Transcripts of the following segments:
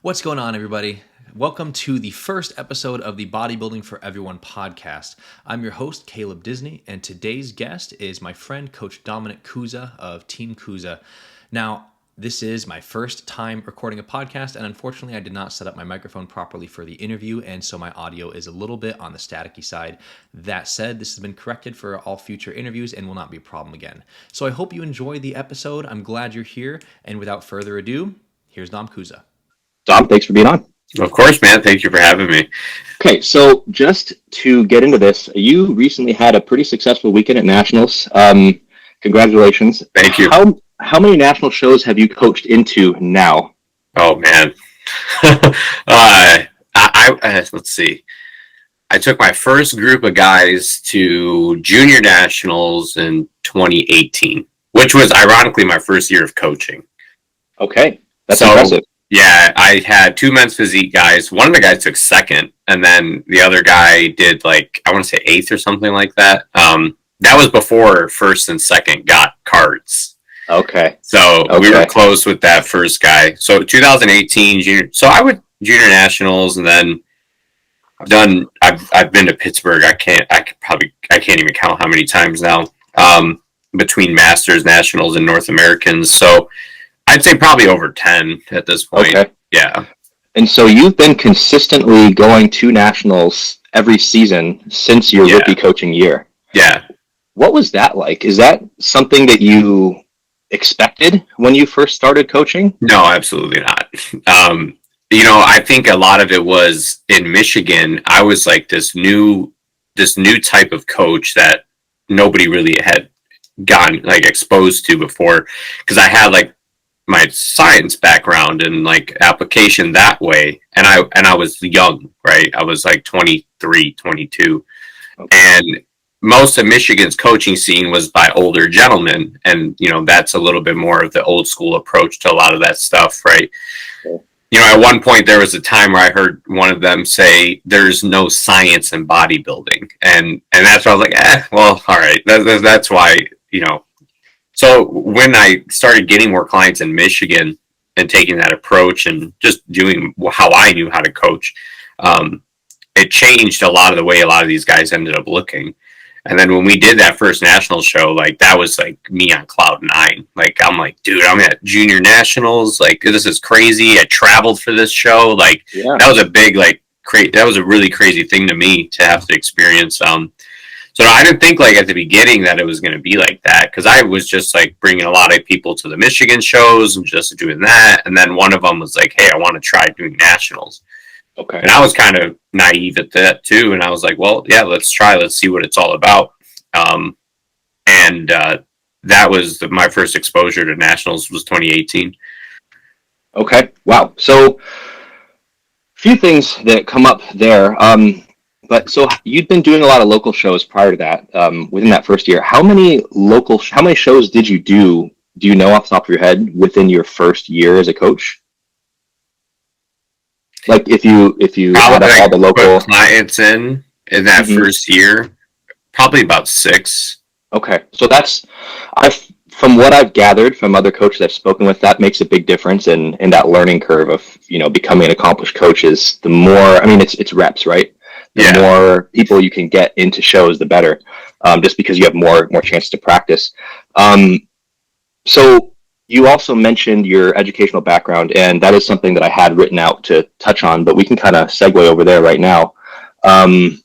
What's going on, everybody? Welcome to the first episode of the Bodybuilding for Everyone podcast. I'm your host, Caleb Disney, and today's guest is my friend, Coach Dominic Kuza of Team Kuza. Now, this is my first time recording a podcast, and unfortunately, I did not set up my microphone properly for the interview, and so my audio is a little bit on the staticky side. That said, this has been corrected for all future interviews and will not be a problem again. So I hope you enjoy the episode. I'm glad you're here, and without further ado, here's Dom Kuza. Dom, thanks for being on. Of course, man. Thank you for having me. Okay, so just to get into this, you recently had a pretty successful weekend at Nationals. Congratulations. Thank you. How many national shows have you coached into now? Oh, man. Let's see. I took my first group of guys to junior nationals in 2018, which was ironically my first year of coaching. Okay, that's impressive. Yeah, I had two men's physique guys. One of the guys took second, and then the other guy did I want to say eighth or something like that. That was before first and second got cards. Okay. So we were close with that first guy. So 2018 junior. So I went junior nationals, and then I've been to Pittsburgh. I can't even count how many times now. Between masters, nationals, and North Americans. So I'd say probably over 10 at this point. Okay. Yeah. And so you've been consistently going to nationals every season since your rookie coaching year. Yeah. What was that like? Is that something that you expected when you first started coaching? No, absolutely not. I think a lot of it was in Michigan. I was like this new type of coach that nobody really had gotten exposed to before, because I had my science background and application that way. And I was young, right? I was 23, 22. Okay. And most of Michigan's coaching scene was by older gentlemen. And, that's a little bit more of the old school approach to a lot of that stuff, right? Okay. At one point there was a time where I heard one of them say, there's no science in bodybuilding. And that's why I was like, well, all right. That's why, So when I started getting more clients in Michigan and taking that approach and just doing how I knew how to coach, it changed a lot of the way a lot of these guys ended up looking. And then when we did that first national show, that was me on cloud nine. I'm like, dude, I'm at junior nationals. This is crazy. I traveled for this show. That was a big, that was a really crazy thing to me to have to experience. So I didn't think at the beginning that it was going to be like that, because I was just bringing a lot of people to the Michigan shows and just doing that. And then one of them was like, hey, I want to try doing nationals. Okay. And I was kind of naive at that too. And I was like, well, yeah, let's try. Let's see what it's all about. That was my first exposure to nationals was 2018. Okay. Wow. So a few things that come up there. But so you'd been doing a lot of local shows prior to that, within that first year. How many shows did you do? Do you know off the top of your head within your first year as a coach? If you had all the local clients in that first year, probably about 6. Okay. So from what I've gathered from other coaches I've spoken with, that makes a big difference in that learning curve of, becoming an accomplished coach. Is the more, it's reps, right? The more people you can get into shows, the better, just because you have more chances to practice. So you also mentioned your educational background, and that is something that I had written out to touch on, but we can kind of segue over there right now. You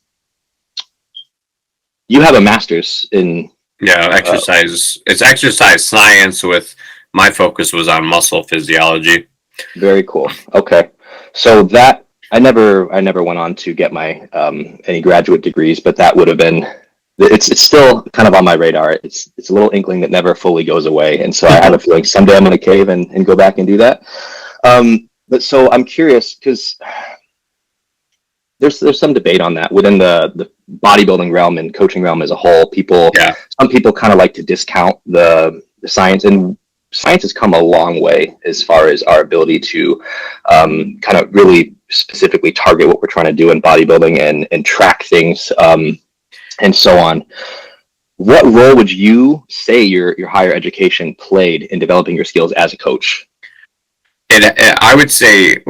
have a master's in... exercise. It's exercise science with my focus was on muscle physiology. Very cool. Okay. So that... I never went on to get my any graduate degrees, but that would have been. It's still kind of on my radar. It's a little inkling that never fully goes away, and so I have a feeling someday I'm going to cave and go back and do that. But so I'm curious because there's some debate on that within the bodybuilding realm and coaching realm as a whole. Some people kind of like to discount the science, and science has come a long way as far as our ability to kind of really specifically target what we're trying to do in bodybuilding and track things and so on. What role would you say your higher education played in developing your skills as a coach? I would say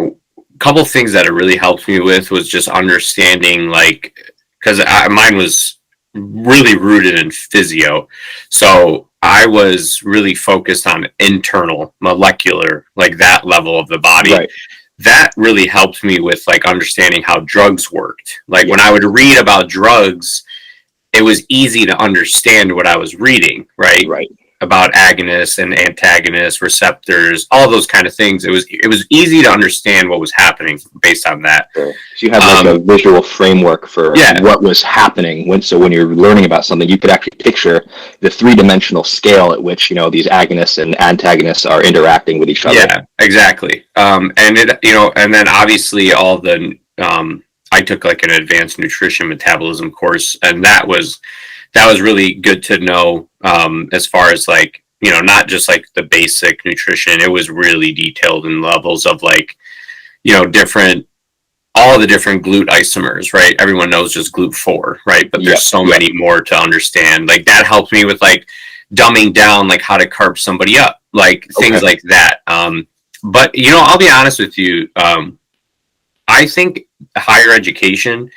couple things that it really helped me with was just understanding, like, because mine was really rooted in physio. So I was really focused on internal molecular, like that level of the body. Right. That really helped me with like understanding how drugs worked. Like when I would read about drugs, it was easy to understand what I was reading, right? Right. About agonists and antagonists, receptors, all those kind of things. It was easy to understand what was happening based on that. Sure. So you had like a visual framework for what was happening when you're learning about something, you could actually picture the 3-dimensional scale at which, you know, these agonists and antagonists are interacting with each other. Yeah, exactly. And it, you know, and then obviously all the I took like an advanced nutrition metabolism course, and that was really good to know, as far as like, you know, not just like the basic nutrition. It was really detailed in levels of like, you know, all the different GLUT isomers, right? Everyone knows just GLUT4, right? But there's so many more to understand. Like that helped me with like dumbing down, like how to carb somebody up, like things like that. But you know, I'll be honest with you. I think higher education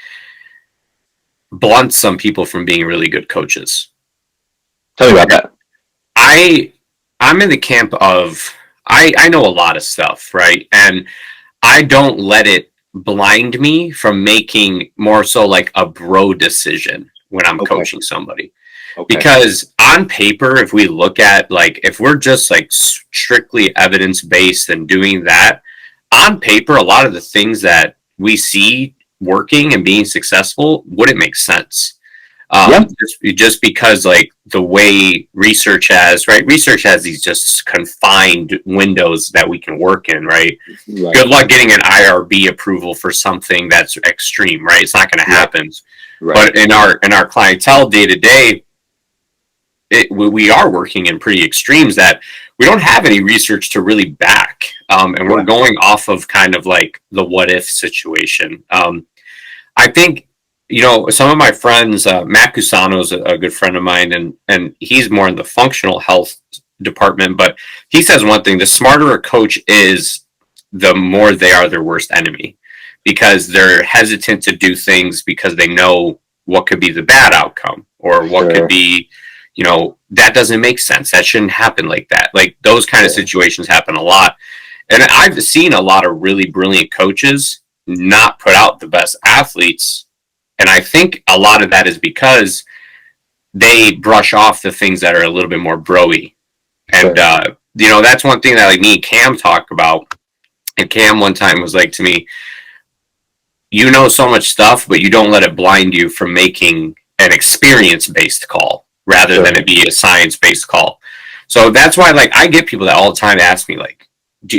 blunts some people from being really good coaches. Tell me about that. I'm in the camp of I know a lot of stuff, right? And I don't let it blind me from making more so like a bro decision when I'm coaching somebody. Because on paper, if we look at like, if we're just like strictly evidence-based and doing that, on paper, a lot of the things that we see working and being successful wouldn't make sense. Just because like the way research has these just confined windows that we can work in, right? Good luck getting an IRB approval for something that's extreme, right? It's not going to happen. But in our clientele day to day, we are working in pretty extremes that we don't have any research to really back, and we're going off of kind of like the what if situation. I think, you know, some of my friends, Matt Cusano is a good friend of mine, and he's more in the functional health department, but he says one thing: the smarter a coach is, the more they are their worst enemy, because they're hesitant to do things because they know what could be the bad outcome, or what could be, you know, that doesn't make sense. That shouldn't happen like that. Like those kind of situations happen a lot. And I've seen a lot of really brilliant coaches not put out the best athletes. And I think a lot of that is because they brush off the things that are a little bit more bro-y. And, you know, that's one thing that like me and Cam talk about. And Cam one time was like to me, you know so much stuff, but you don't let it blind you from making an experience-based call rather than it be a science-based call. So that's why, like, I get people that all the time ask me, like,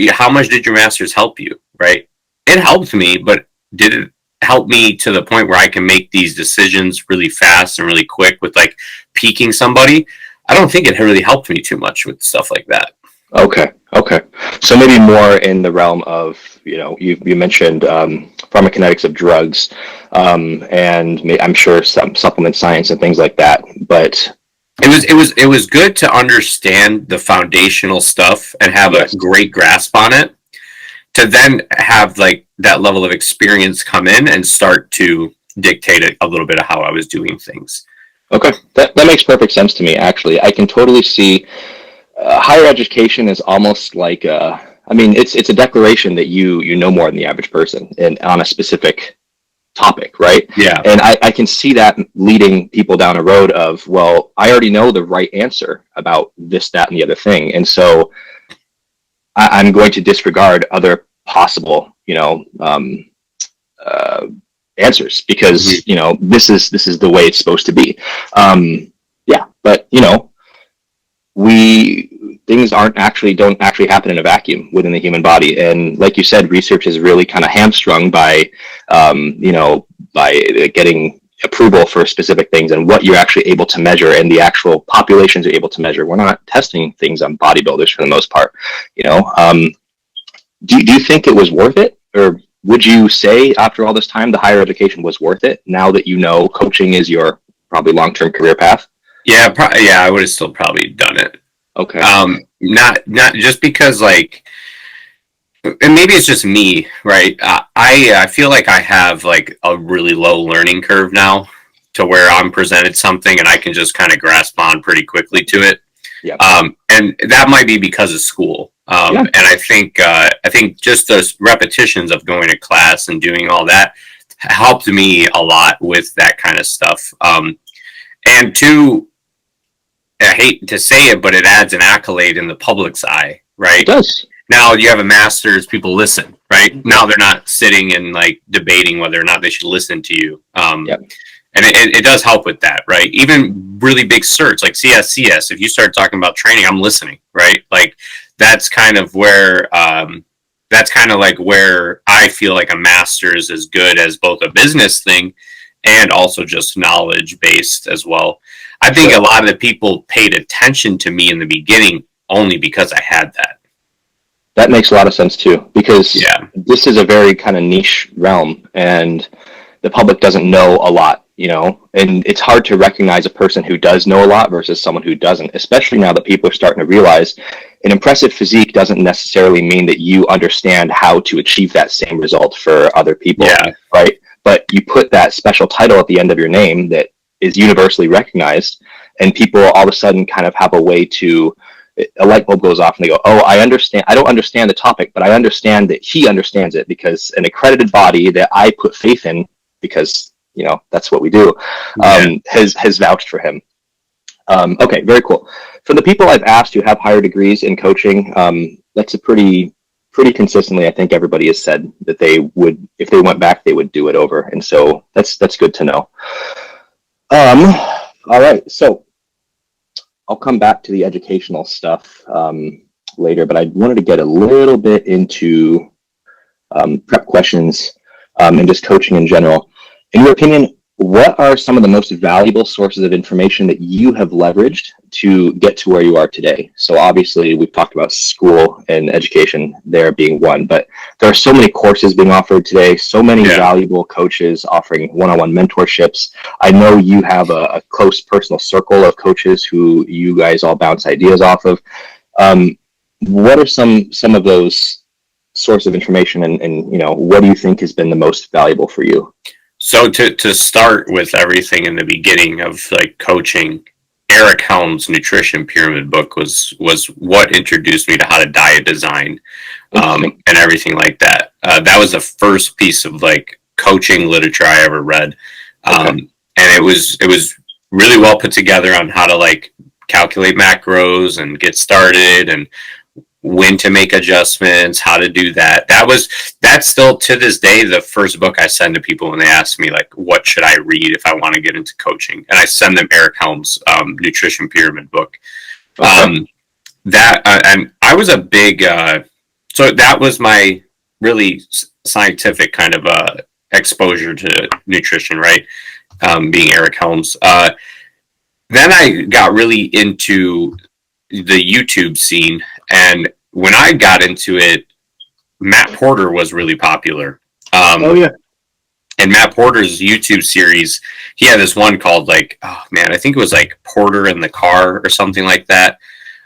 how much did your masters help you, right? It helped me, but did it help me to the point where I can make these decisions really fast and really quick with, like, peaking somebody? I don't think it really helped me too much with stuff like that. Okay. So maybe more in the realm of, you know, you mentioned pharmacokinetics of drugs, and I'm sure some supplement science and things like that. But it was good to understand the foundational stuff and have a great grasp on it, to then have like that level of experience come in and start to dictate a little bit of how I was doing things. Okay, that makes perfect sense to me. Actually, I can totally see. Higher education is almost like it's a declaration that you know more than the average person and on a specific topic, right? Yeah. And I can see that leading people down a road of, well, I already know the right answer about this, that, and the other thing, and so I'm going to disregard other possible, you know, answers because you know this is the way it's supposed to be. But you know. Things don't actually happen in a vacuum within the human body, and like you said, research is really kind of hamstrung by getting approval for specific things and what you're actually able to measure and the actual populations you're able to measure. We're not testing things on bodybuilders for the most part, you know. Do you think it was worth it, or would you say after all this time the higher education was worth it now that you know coaching is your probably long-term career path? Yeah, I would have still probably done it. Okay. Not just because, like, and maybe it's just me, right? I feel like I have like a really low learning curve now, to where I'm presented something and I can just kind of grasp on pretty quickly to it. Yeah. And that might be because of school. And I think just those repetitions of going to class and doing all that helped me a lot with that kind of stuff. And two, I hate to say it, but it adds an accolade in the public's eye, right? It does. Now you have a master's, people listen, right? Now they're not sitting and like debating whether or not they should listen to you. And it does help with that, right? Even really big certs like CSCS, if you start talking about training, I'm listening, right? Like that's kind of where that's kind of like where I feel like a master's is good as both a business thing and also just knowledge based as well. I think a lot of the people paid attention to me in the beginning only because I had that. That makes a lot of sense too, because this is a very kind of niche realm and the public doesn't know a lot, you know, and it's hard to recognize a person who does know a lot versus someone who doesn't, especially now that people are starting to realize an impressive physique doesn't necessarily mean that you understand how to achieve that same result for other people, right? But you put that special title at the end of your name that is universally recognized, and people all of a sudden kind of have a way to, a light bulb goes off and they go, oh, I understand. I don't understand the topic, but I understand that he understands it because an accredited body that I put faith in, because, you know, that's what we do, has vouched for him. Okay, very cool. For the people I've asked who have higher degrees in coaching, that's a pretty consistently, I think everybody has said that they would, if they went back, they would do it over. And so that's good to know. All right, so I'll come back to the educational stuff later, but I wanted to get a little bit into prep questions and just coaching in general. In your opinion, what are some of the most valuable sources of information that you have leveraged to get to where you are today? So obviously we've talked about school and education there being one, but there are so many courses being offered today, so many valuable coaches offering one-on-one mentorships. I know you have a close personal circle of coaches who you guys all bounce ideas off of. What are some of those sources of information, and you know, what do you think has been the most valuable for you? So to start with everything in the beginning of like coaching, Eric Helm's Nutrition Pyramid book was what introduced me to how to diet design and everything like that. That was the first piece of like coaching literature I ever read. And it was really well put together on how to like calculate macros and get started and when to make adjustments, how to do that. That's still to this day the first book I send to people when they ask me like, what should I read if I want to get into coaching? And I send them Eric Helm's Nutrition Pyramid book. And I was a big, so that was my really scientific kind of exposure to nutrition, right? Being Eric Helm's. Then I got really into the YouTube scene, and when I got into it, Matt Porter was really popular. And Matt Porter's YouTube series, he had this one called like, oh man, I think it was like Porter in the Car or something like that.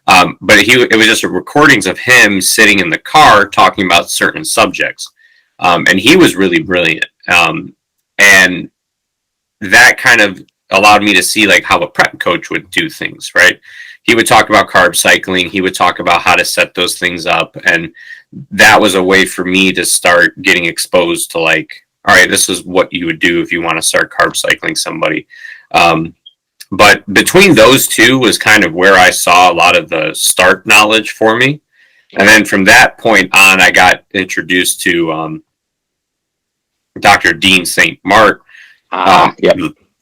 But it was just recordings of him sitting in the car talking about certain subjects. And he was really brilliant. And that kind of allowed me to see like how a prep coach would do things, right? He would talk about carb cycling. He would talk about how to set those things up. And that was a way for me to start getting exposed to like, all right, this is what you would do if you want to start carb cycling somebody. But between those two was kind of where I saw a lot of the start knowledge for me. And then from that point on, I got introduced to Dr. Dean St. Mark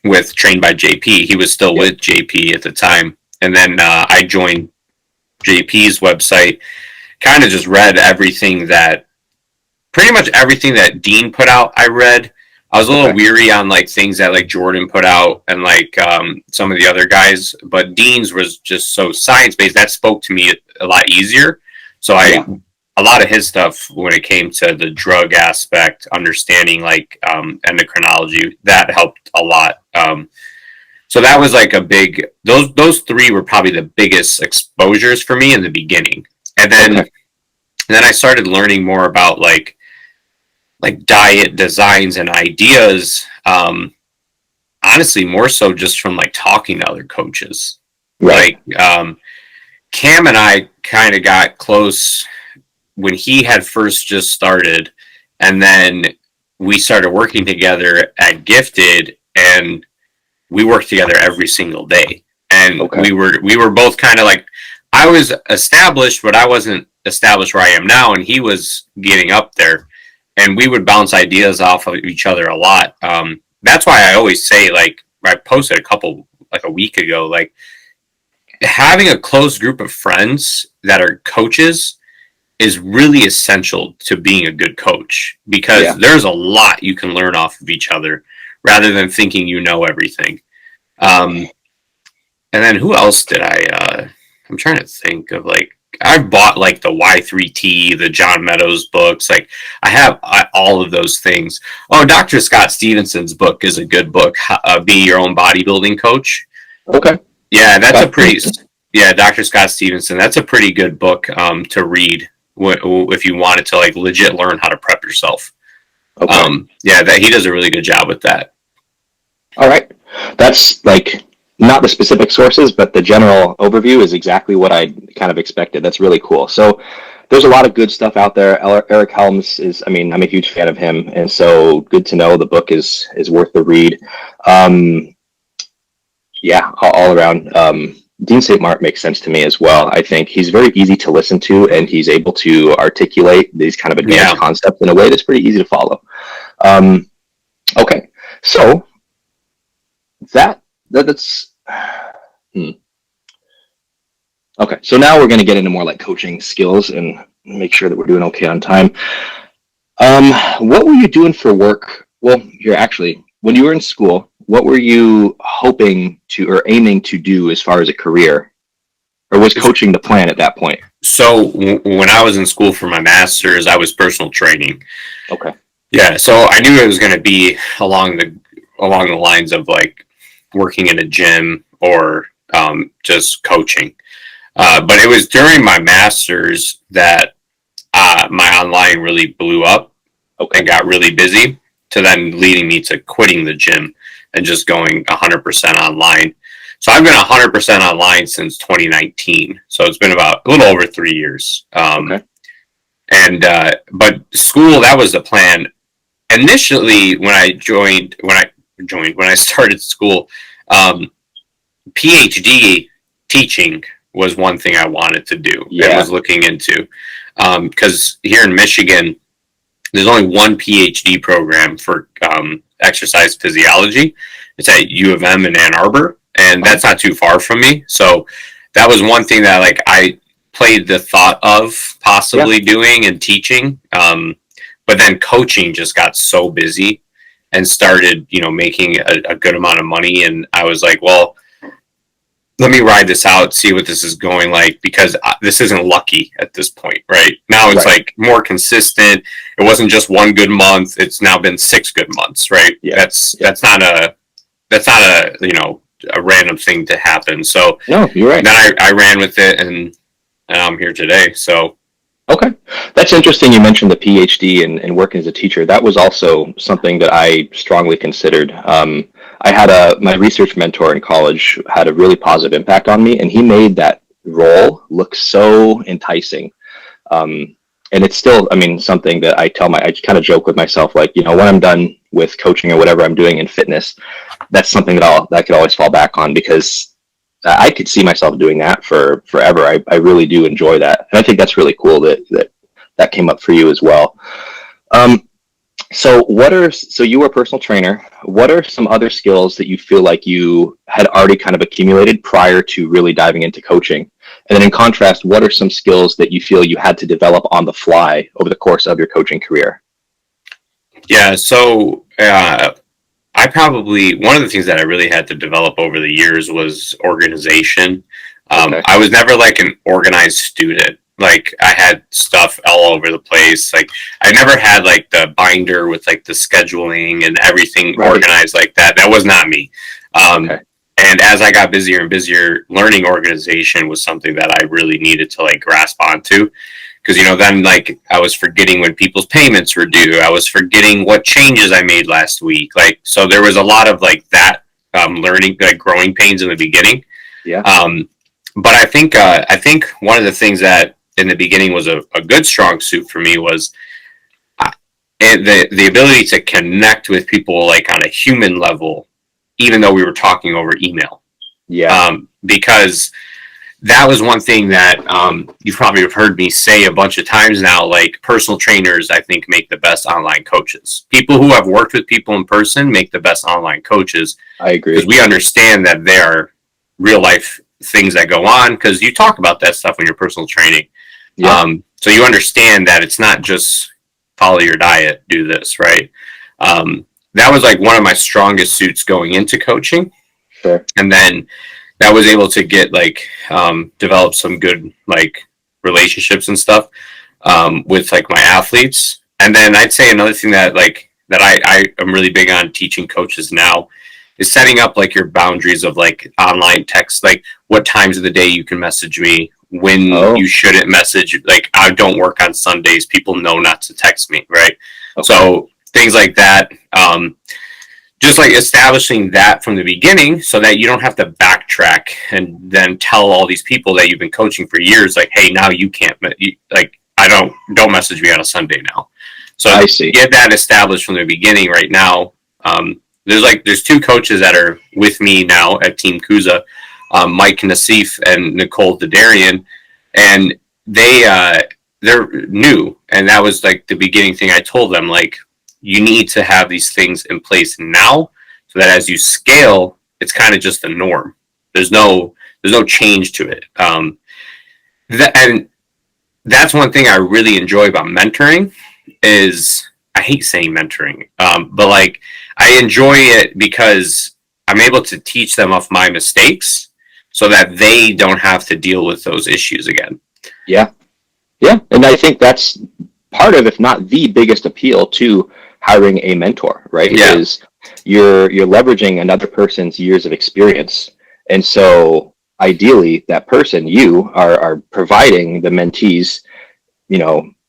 with Trained by JP. He was still with JP at the time. And then I joined JP's website, kind of just read pretty much everything that Dean put out, I read. I was a little weary on like things that like Jordan put out and like some of the other guys, but Dean's was just so science-based. That spoke to me a lot easier. So a lot of his stuff when it came to the drug aspect, understanding like endocrinology, that helped a lot. So that was like a big, those three were probably the biggest exposures for me in the beginning. And then And then I started learning more about like diet designs and ideas. Honestly, more so just from like talking to other coaches. Right. Like Cam and I kind of got close when he had first just started, and then we started working together at Gifted, and we worked together every single day. And Okay. we were both kind of like, I was established, but I wasn't established where I am now, and he was getting up there, and we would bounce ideas off of each other a lot. That's why I always say, like, I posted a week ago, like, having a close group of friends that are coaches is really essential to being a good coach, because there's a lot you can learn off of each other rather than thinking you know everything. And then who else did I'm trying to think of, like, I bought like the Y3T, the John Meadows books. Like, I have all of those things. Oh, Dr. Scott Stevenson's book is a good book. Be Your Own Bodybuilding Coach. Okay. Yeah, Dr. Scott Stevenson. That's a pretty good book to read if you wanted to like legit learn how to prep yourself. Okay. He does a really good job with that. All right. That's like not the specific sources, but the general overview is exactly what I kind of expected. That's really cool. So there's a lot of good stuff out there. Eric Helms I'm a huge fan of him. And so good to know the book is worth the read. All around. Dean St. Mark makes sense to me as well. I think he's very easy to listen to, and he's able to articulate these kind of advanced concepts in a way that's pretty easy to follow. Okay. So that's okay. So now we're going to get into more like coaching skills and make sure that we're doing okay on time. What were you doing for work? Well, when you were in school, what were you hoping to or aiming to do as far as a career? Or was coaching the plan at that point? So when I was in school for my master's, I was personal training. Okay. Yeah, so I knew it was going to be along the lines of like working in a gym or just coaching. But it was during my master's that my online really blew up and got really busy, to then leading me to quitting the gym and just going 100% online. So I've been 100% online since 2019. So it's been about a little over 3 years. But school, that was the plan. Initially, when I started school, PhD teaching was one thing I wanted to do and was looking into. Because here in Michigan, there's only one PhD program for exercise physiology. It's at U of M in Ann Arbor, and that's not too far from me. So that was one thing that like I played the thought of possibly doing and teaching. But then coaching just got so busy and started, making a good amount of money. And I was like, well, let me ride this out, see what this is going like, because this isn't lucky at this point, right? Now it's like more consistent. It wasn't just one good month. It's now been 6 good months, right? Yeah. That's not a random thing to happen. So no, you're right. Then I ran with it, and I'm here today. So. Okay. That's interesting. You mentioned the PhD and working as a teacher. That was also something that I strongly considered. I had my research mentor in college had a really positive impact on me, and he made that role look so enticing. And it's still, something that I kind of joke with myself, like, when I'm done with coaching or whatever I'm doing in fitness, that's something that I could always fall back on, because I could see myself doing that for forever. I really do enjoy that. And I think that's really cool that came up for you as well. So you were a personal trainer. What are some other skills that you feel like you had already kind of accumulated prior to really diving into coaching? And then in contrast, what are some skills that you feel you had to develop on the fly over the course of your coaching career? Yeah. So, one of the things that I really had to develop over the years was organization. I was never like an organized student. Like, I had stuff all over the place. Like, I never had like the binder with like the scheduling and everything organized like that. That was not me. And as I got busier and busier, learning organization was something that I really needed to like grasp onto. Because, then like I was forgetting when people's payments were due. I was forgetting what changes I made last week. Like, so there was a lot of like that learning, like growing pains in the beginning. Yeah. But I think one of the things that in the beginning was a good strong suit for me was the ability to connect with people like on a human level, even though we were talking over email. Yeah. Because that was one thing that you probably have heard me say a bunch of times now, like personal trainers, I think, make the best online coaches. People who have worked with people in person make the best online coaches. I agree. Because we understand that there are real life things that go on, because you talk about that stuff when you're personal training. Yeah. So you understand that it's not just follow your diet, do this, right? That was like one of my strongest suits going into coaching. Sure. And then that was able to get like develop some good like relationships and stuff with like my athletes. And then I'd say another thing that I am really big on teaching coaches now is setting up like your boundaries of like online text, like what times of the day you can message me, when you shouldn't message. Like, I don't work on Sundays. People know not to text me, right? Okay. So things like that. Just like establishing that from the beginning so that you don't have to backtrack and then tell all these people that you've been coaching for years, like, hey, now you can't, don't message me on a Sunday now. So I see. Get that established from the beginning right now. There's two coaches that are with me now at Team Kuza, Mike Nassif and Nicole Dadarian, and they're new. And that was like the beginning thing I told them, like, you need to have these things in place now so that as you scale, it's kind of just the norm. There's no change to it. And that's one thing I really enjoy about mentoring is, I hate saying mentoring, but like I enjoy it because I'm able to teach them off my mistakes so that they don't have to deal with those issues again. Yeah. Yeah. And I think that's part of, if not the biggest appeal to hiring a mentor, right? Yeah. Is you're leveraging another person's years of experience. And so ideally that person, you are providing the mentees,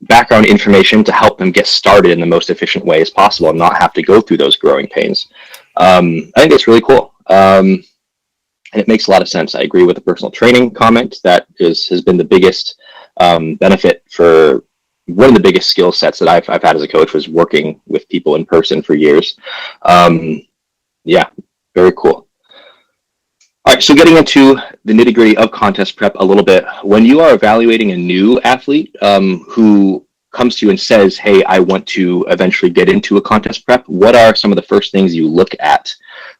background information to help them get started in the most efficient way as possible and not have to go through those growing pains. I think it's really cool. And it makes a lot of sense. I agree with the personal training comment. That has been the biggest benefit for one of the biggest skill sets that I've had as a coach, was working with people in person for years. Yeah, very cool. All right, so getting into the nitty gritty of contest prep a little bit, when you are evaluating a new athlete who comes to you and says, hey, I want to eventually get into a contest prep, what are some of the first things you look at?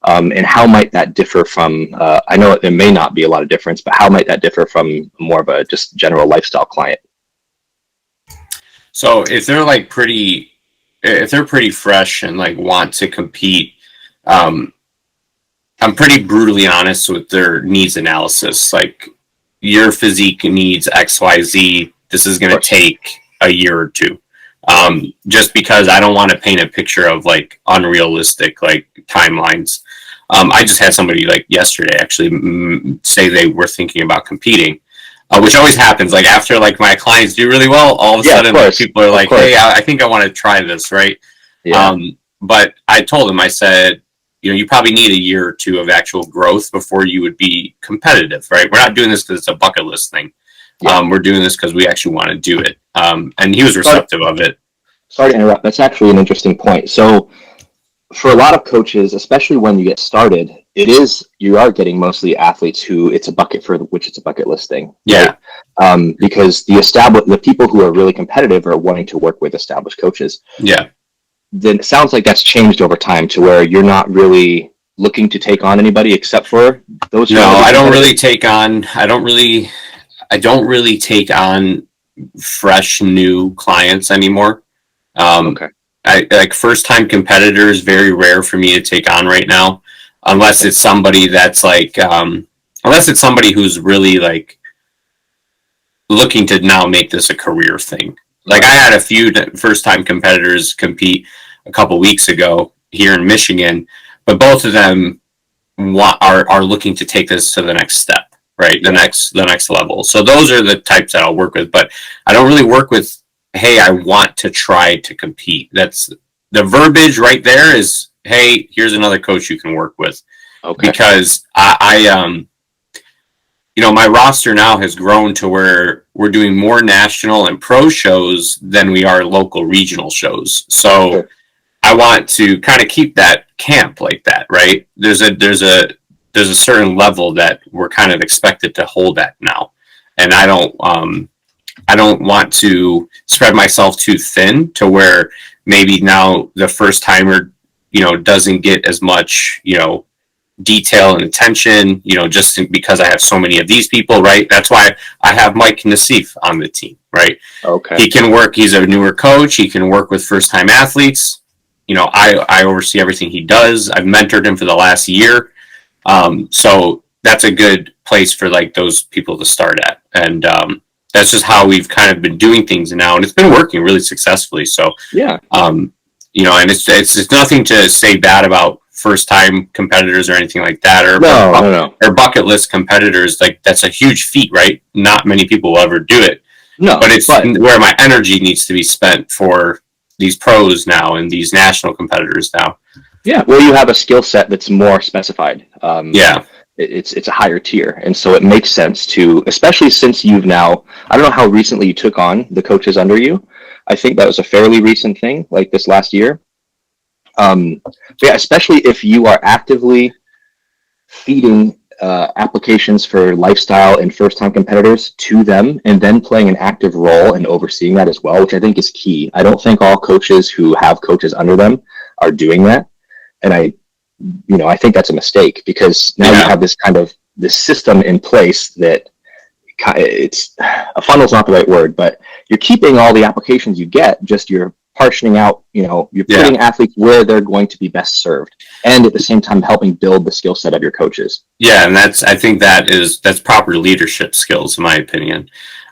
And how might that differ from, I know there may not be a lot of difference, but how might that differ from more of a just general lifestyle client? So if they're pretty fresh and like want to compete, I'm pretty brutally honest with their needs analysis. Like, your physique needs XYZ. This is going to take a year or two. Just because I don't want to paint a picture of like unrealistic like timelines. I just had somebody like yesterday actually say they were thinking about competing. Which always happens. Like, after like my clients do really well, all of a sudden like, people are like, "Hey, I think I want to try this," right? Yeah. But I told them, I said, you probably need a year or two of actual growth before you would be competitive, right? We're not doing this because it's a bucket list thing. Yeah. We're doing this because we actually want to do it. And he was receptive of it. Sorry to interrupt. That's actually an interesting point. So, for a lot of coaches, especially when you get started, you are getting mostly athletes who it's a bucket list thing. Yeah. Right? Because the people who are really competitive are wanting to work with established coaches. Yeah. Then it sounds like that's changed over time to where you're not really looking to take on anybody except for those. No, I don't really take on fresh new clients anymore. Okay. Like first time competitors, very rare for me to take on right now, unless it's somebody that's like, unless it's somebody who's really like looking to now make this a career thing. Like, I had a few first time competitors compete a couple weeks ago here in Michigan, but both of them are looking to take this to the next step, right? The next level. So those are the types that I'll work with, but I don't really work with, hey, I want to try to compete. That's the verbiage right there is, hey, here's another coach you can work with. Okay. Because I my roster now has grown to where we're doing more national and pro shows than we are local regional shows. So sure. I want to kind of keep that camp like that, right? There's a certain level that we're kind of expected to hold at now. And I don't want to spread myself too thin to where maybe now the first timer, doesn't get as much, detail and attention, just because I have so many of these people, right? That's why I have Mike Nassif on the team, right? Okay. He can work, he's a newer coach, he can work with first time athletes. I oversee everything he does. I've mentored him for the last year. So that's a good place for like those people to start at. And that's just how we've kind of been doing things now. And it's been working really successfully. So, yeah. And it's nothing to say bad about first time competitors or anything like that, or bucket list competitors. Like that's a huge feat, right? Not many people will ever do it. No, but it's where my energy needs to be spent for these pros now and these national competitors now. Yeah, well, you have a skill set that's more specified. It's a higher tier, and so it makes sense to, especially since you've now, I don't know how recently you took on the coaches under you. I think that was a fairly recent thing, like this last year. Especially if you are actively feeding applications for lifestyle and first-time competitors to them, and then playing an active role and overseeing that as well, which I think is key. I don't think all coaches who have coaches under them are doing that, and I think that's a mistake, because now you have this system in place that it's a funnel's not the right word, but you're keeping all the applications you get, just you're partitioning out, you're putting athletes where they're going to be best served, and at the same time helping build the skill set of your coaches. Yeah, and I think that's proper leadership skills, in my opinion.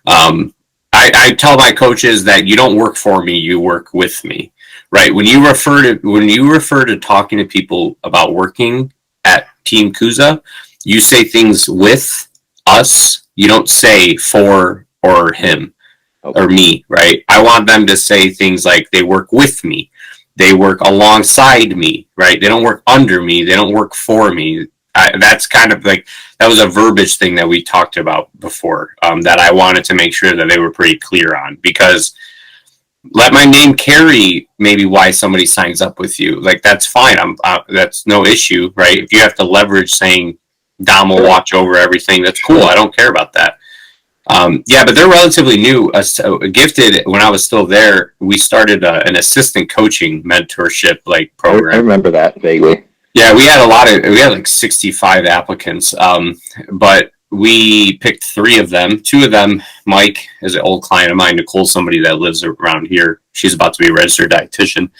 I tell my coaches that you don't work for me, you work with me, right? When you refer to talking to people about working at Team Kuza, you say things with us. You don't say for or him. Okay. Or me, right? I want them to say things like they work with me, they work alongside me, right? They don't work under me, they don't work for me. That's kind of like, that was a verbiage thing that we talked about before, that I wanted to make sure that they were pretty clear on, because let my name carry maybe why somebody signs up with you. Like, that's fine. That's no issue, right? If you have to leverage saying Dom will watch over everything, that's cool. I don't care about that. But they're relatively new. Gifted, when I was still there, we started an assistant coaching mentorship program. I remember that vaguely. Yeah, we had like 65 applicants, but we picked 3 of them. 2 of them, Mike is an old client of mine, Nicole, somebody that lives around here. She's about to be a registered dietitian.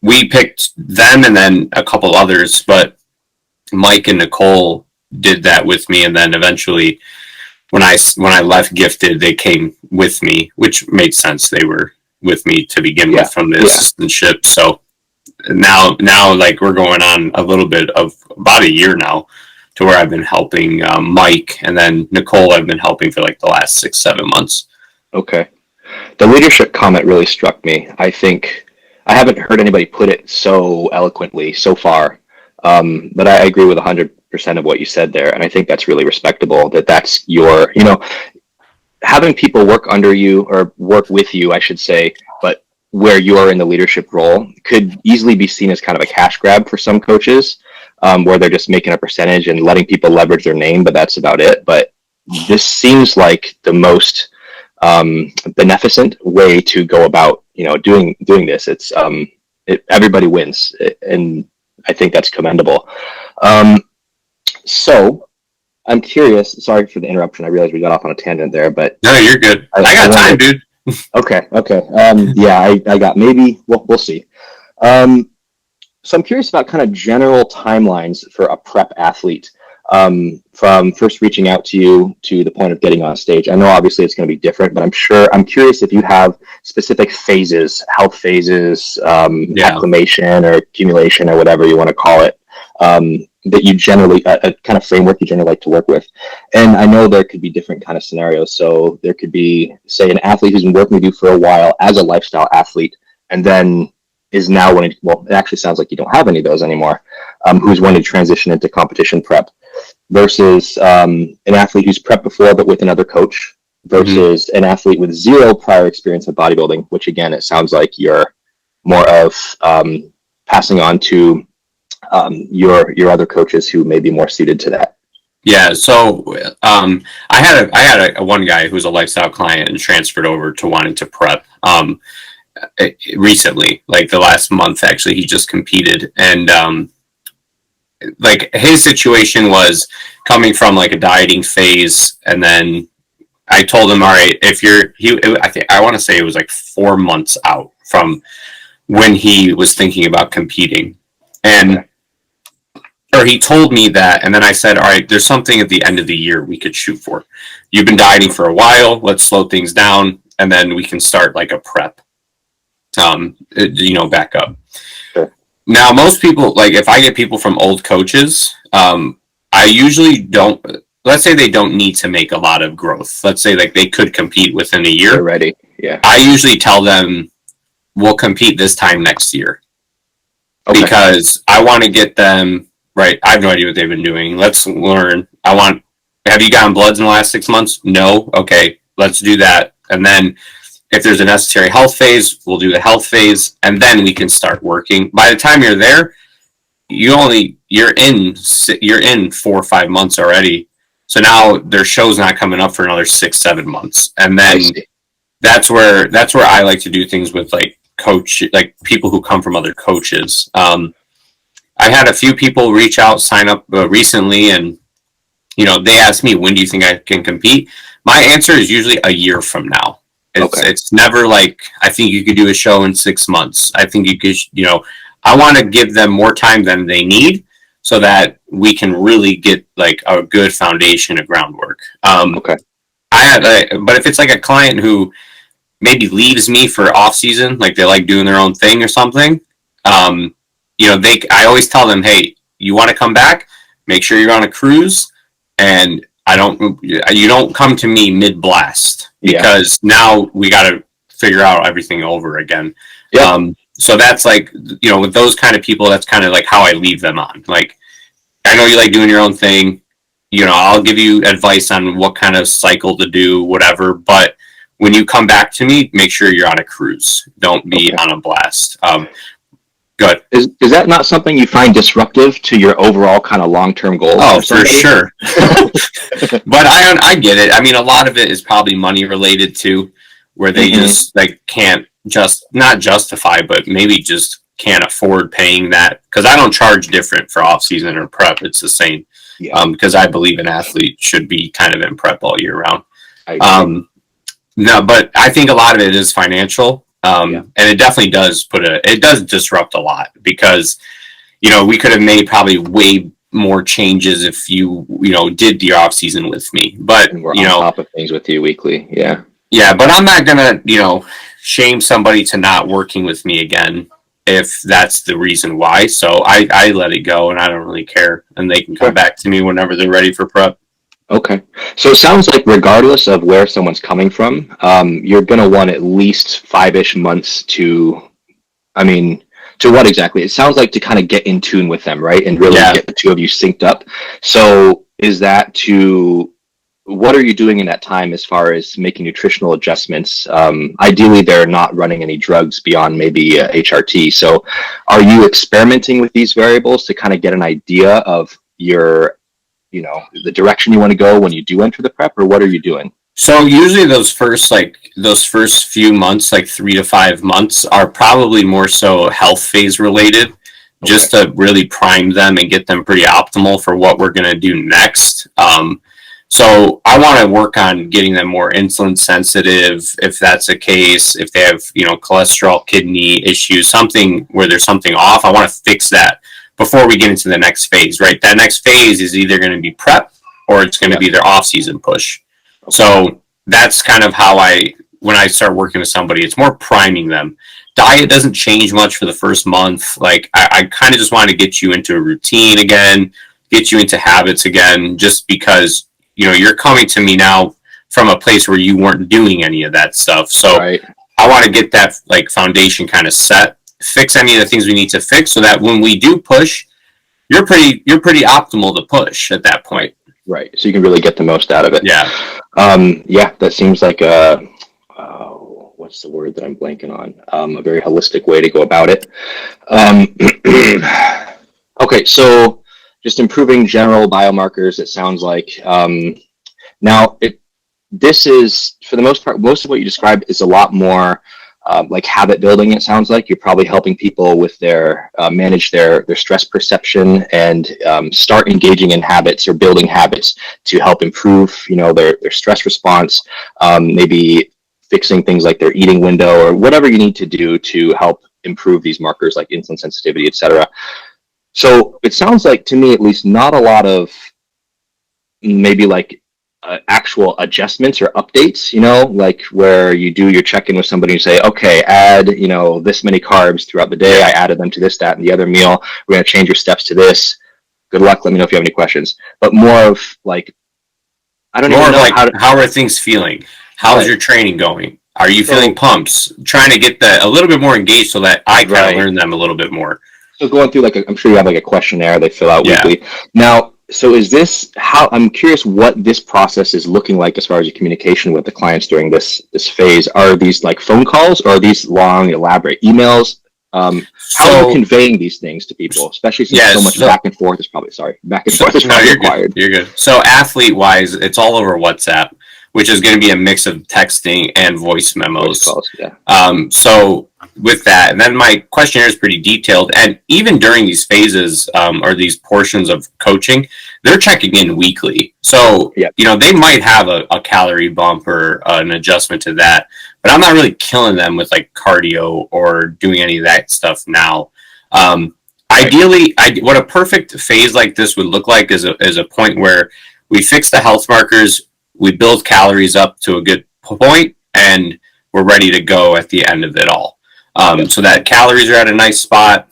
We picked them and then a couple others, but Mike and Nicole did that with me, and then eventually when I left Gifted, they came with me, which made sense. They were with me to begin with from the assistantship. So now like we're going on a little bit of about a year now to where I've been helping Mike, and then Nicole I've been helping for like the last 6-7 months. Okay. The leadership comment really struck me. I think I haven't heard anybody put it so eloquently so far. But I agree with 100% of what you said there. And I think that's really respectable, that's your, having people work under you, or work with you, I should say, but where you are in the leadership role could easily be seen as kind of a cash grab for some coaches, where they're just making a percentage and letting people leverage their name, but that's about it. But this seems like the most beneficent way to go about, doing this. It's everybody wins, and I think that's commendable. So I'm curious, sorry for the interruption. I realized we got off on a tangent there, but no, you're good. I got time, dude. Okay. I got, maybe we'll see. So I'm curious about kind of general timelines for a prep athlete, from first reaching out to you to the point of getting on stage. I know obviously it's going to be different, but I'm curious if you have specific phases, health phases, acclimation or accumulation or whatever you want to call it, that you generally, a kind of framework you generally like to work with. And I know there could be different kind of scenarios. So there could be, say, an athlete who's been working with you for a while as a lifestyle athlete, and then is now wanting, well, it actually sounds like you don't have any of those anymore, who's wanting to transition into competition prep, versus an athlete who's prepped before but with another coach, versus an athlete with zero prior experience of bodybuilding, which again, it sounds like you're more of passing on to your other coaches who may be more suited to that. Yeah, so I had a one guy who was a lifestyle client and transferred over to wanting to prep recently, like the last month. Actually, he just competed, and like his situation was coming from like a dieting phase, and then I told him, all right, if you're I want to say it was like 4 months out from when he was thinking about competing, and or he told me that, and then I said, all right, there's something at the end of the year we could shoot for. You've been dieting for a while, let's slow things down, and then we can start like a prep, back up. Sure. Now, most people, like if I get people from old coaches, I usually don't, let's say they don't need to make a lot of growth. Let's say like they could compete within a year. They're ready, yeah. I usually tell them, we'll compete this time next year. Okay. Because I want to get them, right, I have no idea what they've been doing. Let's learn. Have you gotten bloods in the last 6 months? No? Okay, let's do that. And then if there's a necessary health phase, we'll do the health phase, and then we can start working. By the time you're there, you're in 4 or 5 months already. So now their show's not coming up for another 6-7 months. And then that's where I like to do things with like people who come from other coaches. I had a few people reach out, sign up recently, and they asked me, when do you think I can compete? My answer is usually a year from now. It's never like, I think you could do a show in 6 months. I think you could, I want to give them more time than they need so that we can really get like a good foundation of groundwork. But if it's like a client who maybe leaves me for off season, like they like doing their own thing or something, I always tell them, hey, you want to come back, make sure you're on a cruise, and you don't come to me mid blast, because now we got to figure out everything over again. So that's like, with those kind of people, that's kind of like how I leave them on. Like, I know you like doing your own thing, I'll give you advice on what kind of cycle to do, whatever, but when you come back to me, make sure you're on a cruise. Don't be on a blast. Good. Is that not something you find disruptive to your overall kind of long-term goals? Oh, for sure. But I get it. I mean, a lot of it is probably money related too, where they just like can't not justify, but maybe just can't afford paying that. Because I don't charge different for off-season or prep. It's the same. Because I believe an athlete should be kind of in prep all year round. No, but I think a lot of it is financial. And it definitely does it does disrupt a lot, because, we could have made probably way more changes if you did the off season with me, but we're on top of things with you weekly. But I'm not gonna, shame somebody to not working with me again if that's the reason why. So I let it go, and I don't really care, and they can come back to me whenever they're ready for prep. Okay. So it sounds like regardless of where someone's coming from, you're going to want at least 5-ish months to what exactly? It sounds like to kind of get in tune with them, right? And really get the two of you synced up. So is that what are you doing in that time as far as making nutritional adjustments? Ideally, they're not running any drugs beyond maybe HRT. So are you experimenting with these variables to kind of get an idea of the direction you want to go when you do enter the prep, or what are you doing? So usually those first few months, like 3 to 5 months, are probably more so health phase related, just to really prime them and get them pretty optimal for what we're going to do next. So I want to work on getting them more insulin sensitive, if that's the case. If they have, cholesterol, kidney issues, something where there's something off, I want to fix that before we get into the next phase, right? That next phase is either going to be prep or it's going to be their off-season push. So that's kind of how when I start working with somebody, it's more priming them. diet doesn't change much for the first month. Like I kind of just want to get you into a routine again, get you into habits again, just because, you know, you're coming to me now from a place where you weren't doing any of that stuff. So Right. I want to get that like foundation kind of set, fix any of the things we need to fix so that when we do push, you're pretty optimal to push at that point. Right. So you can really get the most out of it. Yeah. Yeah, that seems like a, what's the word that I'm blanking on? A very holistic way to go about it. Okay, so just improving general biomarkers, it sounds like. Now, this is, for the most part, most of what you described is a lot more like habit building, it sounds like. You're probably helping people with their, manage their stress perception and start engaging in habits or building habits to help improve, you know, their stress response, maybe fixing things like their eating window or whatever you need to do to help improve these markers like insulin sensitivity, etc. So it sounds like, to me at least, not a lot of maybe like actual adjustments or updates, you know, like where you do your check-in with somebody and say, okay, add, you know, this many carbs throughout the day. I added them to this, that, and the other meal. We're going to change your steps to this. Good luck. Let me know if you have any questions. But more of like, I don't even know like, how are things feeling? How's your training going? Are you feeling pumps? Trying to get a little bit more engaged so that I kind of learn them a little bit more. So going through I'm sure you have like a questionnaire they fill out weekly. Now, so is this I'm curious what this process is looking like as far as your communication with the clients during this phase. Are these like phone calls or are these long, elaborate emails? How are you conveying these things to people, especially since so much back and forth is probably required? You're good. So athlete wise, it's all over WhatsApp, which is going to be a mix of texting and voice memos. So with that, and then my questionnaire is pretty detailed. And even during these phases or these portions of coaching, they're checking in weekly. So, you know, they might have a calorie bump or an adjustment to that, but I'm not really killing them with like cardio or doing any of that stuff now. Ideally, what a perfect phase like this would look like is a point where we fix the health markers, we build calories up to a good point, and we're ready to go at the end of it all. So that calories are at a nice spot.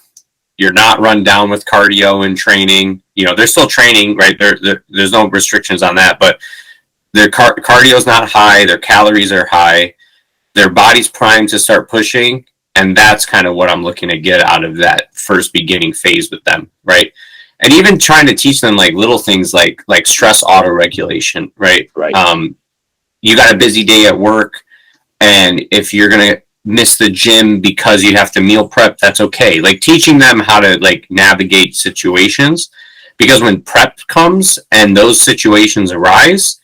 You're not run down with cardio and training. You know, they're still training, right? There's no restrictions on that, but their cardio is not high. Their calories are high. Their body's primed to start pushing. And that's kind of what I'm looking to get out of that first beginning phase with them, right? And even trying to teach them like little things like stress auto-regulation, right? You got a busy day at work, and if you're going to miss the gym because you have to meal prep, that's okay. Like teaching them how to like navigate situations, because when prep comes and those situations arise,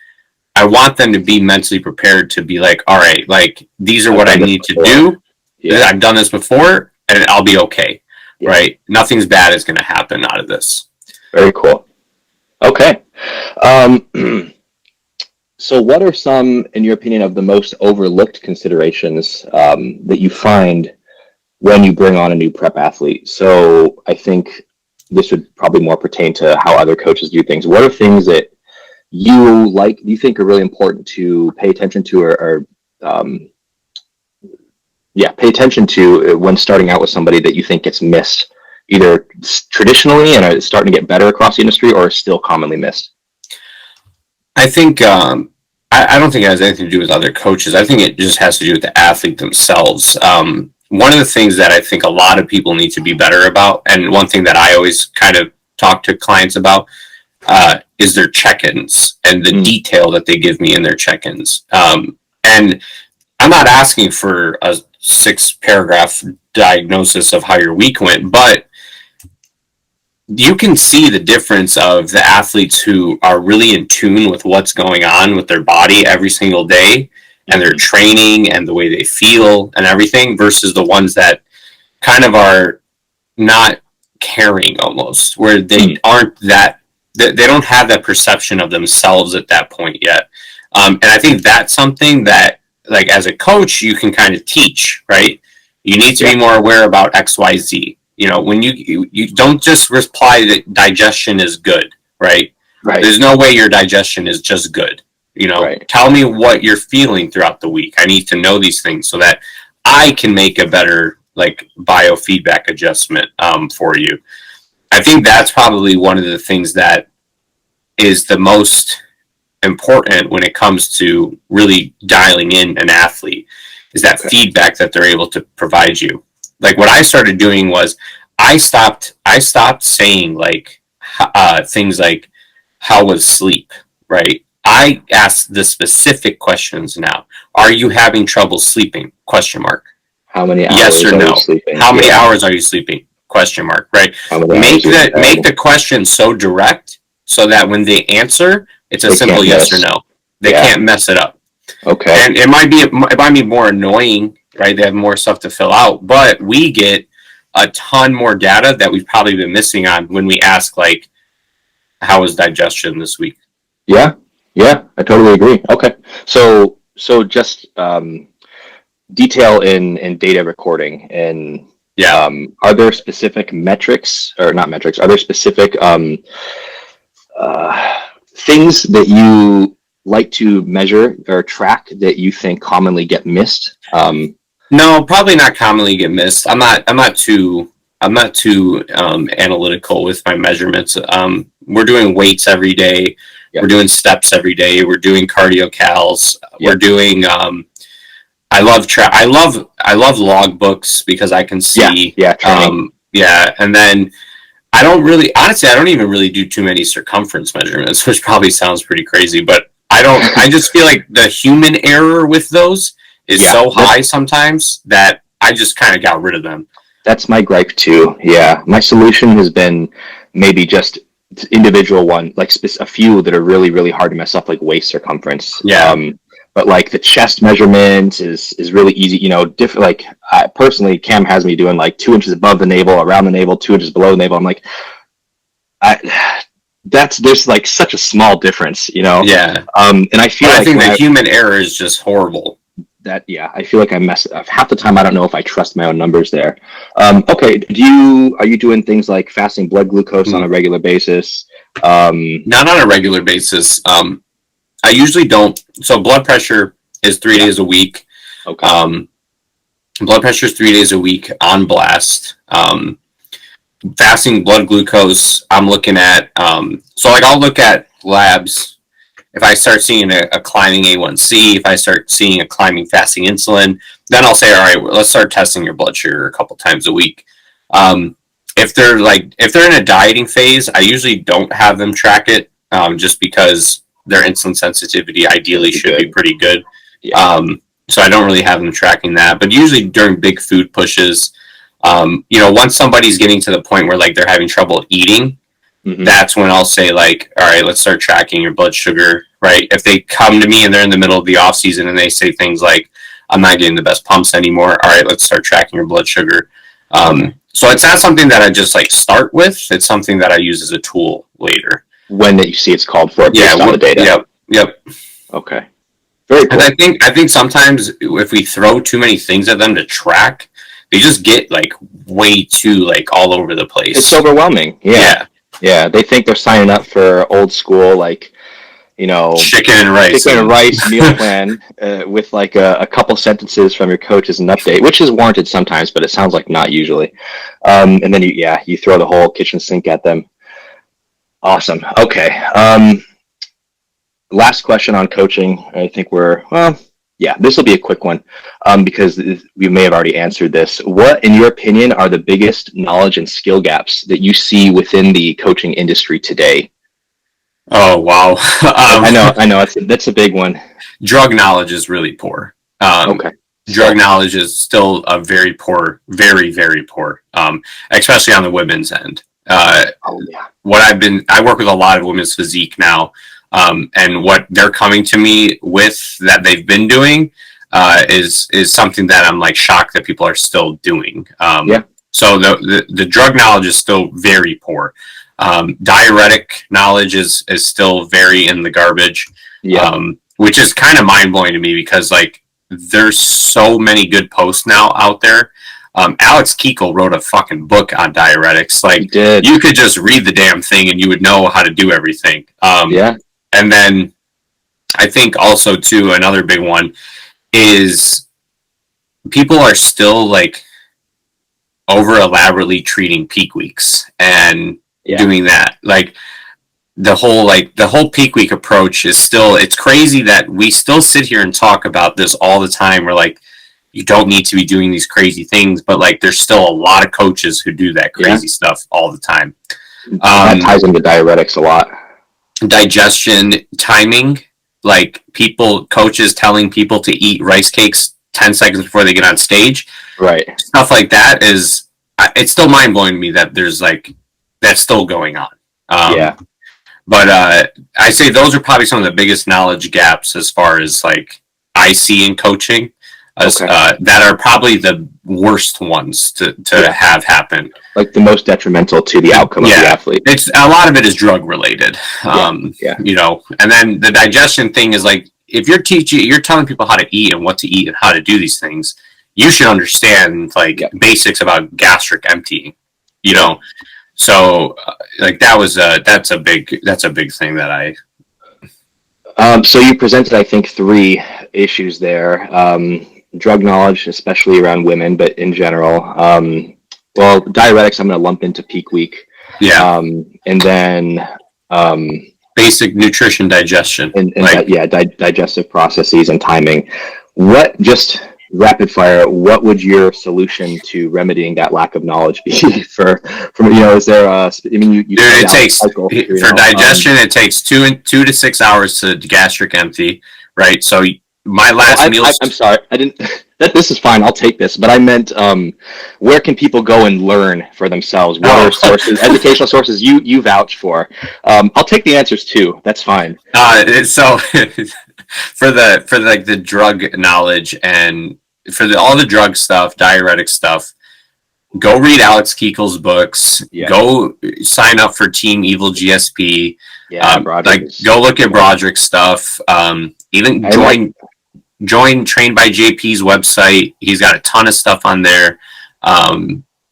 I want them to be mentally prepared to be like, all right, like these are what I need to do. I've done this before and I'll be okay. Right? Nothing's bad is going to happen out of this. Very cool. Okay. So what are some, in your opinion, of the most overlooked considerations that you find when you bring on a new prep athlete? So I think this would probably more pertain to how other coaches do things. What are things that you think are really important to pay attention to or pay attention to when starting out with somebody that you think gets missed, either traditionally and is starting to get better across the industry, or still commonly missed? I think I don't think it has anything to do with other coaches. I think it just has to do with the athlete themselves. One of the things that I think a lot of people need to be better about, and one thing that I always kind of talk to clients about, is their check-ins and the detail that they give me in their check-ins. And I'm not asking for a 6-paragraph diagnosis of how your week went, but you can see the difference of the athletes who are really in tune with what's going on with their body every single day and their training and the way they feel and everything, versus the ones that kind of are not caring almost, where they aren't that, they don't have that perception of themselves at that point yet. And I think that's something that, like, as a coach, you can kind of teach, right? You need to be more aware about X, Y, Z. You know, when you don't just reply that digestion is good, right? There's no way your digestion is just good. You know, tell me what you're feeling throughout the week. I need to know these things so that I can make a better like biofeedback adjustment for you. I think that's probably one of the things that is the most important when it comes to really dialing in an athlete, is that feedback that they're able to provide you. Like what I started doing was I stopped saying like things like, how was sleep, right? I ask the specific questions now. Are you having trouble sleeping? Question mark. How many hours yes or are no? you sleeping? How many hours are you sleeping? Question mark, right? Make the question so direct so that when they answer, it's a simple yes or no. They can't mess it up. Okay. And it might be more annoying, right? They have more stuff to fill out, but we get a ton more data that we've probably been missing on when we ask, like, how was digestion this week? Yeah, I totally agree. Okay, so just detail in data recording, and are there specific metrics, or not metrics? Are there specific things that you like to measure or track that you think commonly get missed? No, probably not commonly get missed. I'm not too analytical with my measurements. We're doing weights every day. Yep. We're doing steps every day. We're doing cardio cals. Yep. We're doing. I love log books because I can see. And then I don't even really do too many circumference measurements, which probably sounds pretty crazy, but I just feel like the human error with those is so high sometimes that I just kind of got rid of them. That's my gripe too. Yeah. My solution has been maybe just individual one, like a few that are really, really hard to mess up, like waist circumference. Yeah. But like the chest measurement is really easy, different. Like personally, Cam has me doing like 2 inches above the navel, around the navel, 2 inches below the navel. I'm like, there's like such a small difference, Yeah. And I feel I like think the human error is just horrible. I feel like I mess up half the time. I don't know if I trust my own numbers there. Okay. Are you doing things like fasting blood glucose on a regular basis? Not on a regular basis. I usually don't. So blood pressure is 3 days a week. Okay. Blood pressure is 3 days a week on blast. Fasting blood glucose, I'm looking at, I'll look at labs. If I start seeing a climbing A1C, if I start seeing a climbing fasting insulin, then I'll say, all right, let's start testing your blood sugar a couple times a week. If they're in a dieting phase, I usually don't have them track it, just because their insulin sensitivity ideally should be pretty good. Yeah. So I don't really have them tracking that, but usually during big food pushes, once somebody's getting to the point where like they're having trouble eating, that's when I'll say like, all right, let's start tracking your blood sugar, right? If they come to me and they're in the middle of the off season and they say things like, I'm not getting the best pumps anymore. All right, let's start tracking your blood sugar. So it's not something that I just like start with. It's something that I use as a tool later. When you see it's called for based on the data. Yep. Okay. Very cool. And I think sometimes if we throw too many things at them to track, they just get like way too like all over the place. It's overwhelming. Yeah. They think they're signing up for old school, like, chicken and rice meal plan with like a couple sentences from your coach as an update, which is warranted sometimes, but it sounds like not usually. And then you throw the whole kitchen sink at them. Awesome. Okay. Last question on coaching. I think this will be a quick one, because we may have already answered this. What, in your opinion, are the biggest knowledge and skill gaps that you see within the coaching industry today? Oh, wow. I know. That's a big one. Drug knowledge is really poor. Okay. Drug knowledge is still a very poor, very, very poor, especially on the women's end. I work with a lot of women's physique now. And what they're coming to me with that they've been doing is something that I'm like shocked that people are still doing. So the drug knowledge is still very poor. Diuretic knowledge is still very in the garbage, which is kind of mind blowing to me because like there's so many good posts now out there. Alex Keekle wrote a fucking book on diuretics. Like you could just read the damn thing and you would know how to do everything. And then I think also too, another big one is people are still like over elaborately treating peak weeks and doing that. Like the whole peak week approach is still, it's crazy that we still sit here and talk about this all the time. We're like, you don't need to be doing these crazy things, but like there's still a lot of coaches who do that crazy stuff all the time. That ties into diuretics a lot. Digestion, timing, like coaches telling people to eat rice cakes 10 seconds before they get on stage. Right. Stuff like that it's still mind blowing to me that there's like, that's still going on. But I say those are probably some of the biggest knowledge gaps as far as like I see in coaching, that are probably the worst ones to have happen. Like the most detrimental to the outcome of the athlete. It's a lot of it is drug related. You know, and then the digestion thing is like, if you're telling people how to eat and what to eat and how to do these things, you should understand like basics about gastric emptying, you know? So like that's a big thing that so you presented, I think, 3 issues there. Drug knowledge, especially around women, but in general, well, diuretics, I'm going to lump into peak week. And then, basic nutrition, digestion, and digestive processes and timing. What, just rapid fire, what would your solution to remedying that lack of knowledge be from, you know, is there I mean, you it takes, cycle, for digestion, it takes 2 to 6 hours to gastric empty, right? So my last meal. I'm sorry, I didn't. This is fine. I'll take this, but I ment, where can people go and learn for themselves? What are sources, educational sources you vouch for? I'll take the answers too. That's fine. So for the drug knowledge and for all the drug stuff, diuretic stuff, go read Alex Keekel's books. Go sign up for Team Evil GSP. Like go look at Broderick's stuff. Even join Trained by JP's website. He's got a ton of stuff on there.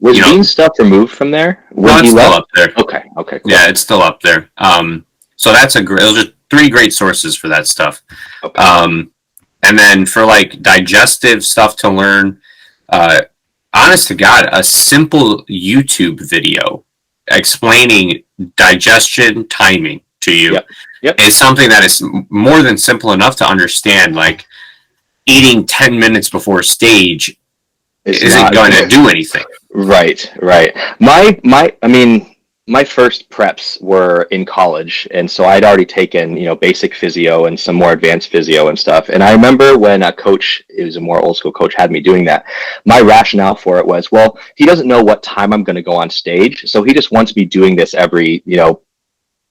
Was Dean's stuff removed from there? No, it's still up there. Okay, cool. Yeah, it's still up there. So that's those are 3 great sources for that stuff. Okay. And then for like digestive stuff to learn, honest to God, a simple YouTube video explaining digestion timing to you is something that is more than simple enough to understand. Like eating 10 minutes before stage isn't going to do anything. Right. My first preps were in college, and so I'd already taken, you know, basic physio and some more advanced physio and stuff. And I remember when a coach, it was a more old school coach, had me doing that. My rationale for it was, well, he doesn't know what time I'm going to go on stage, so he just wants me doing this every, you know,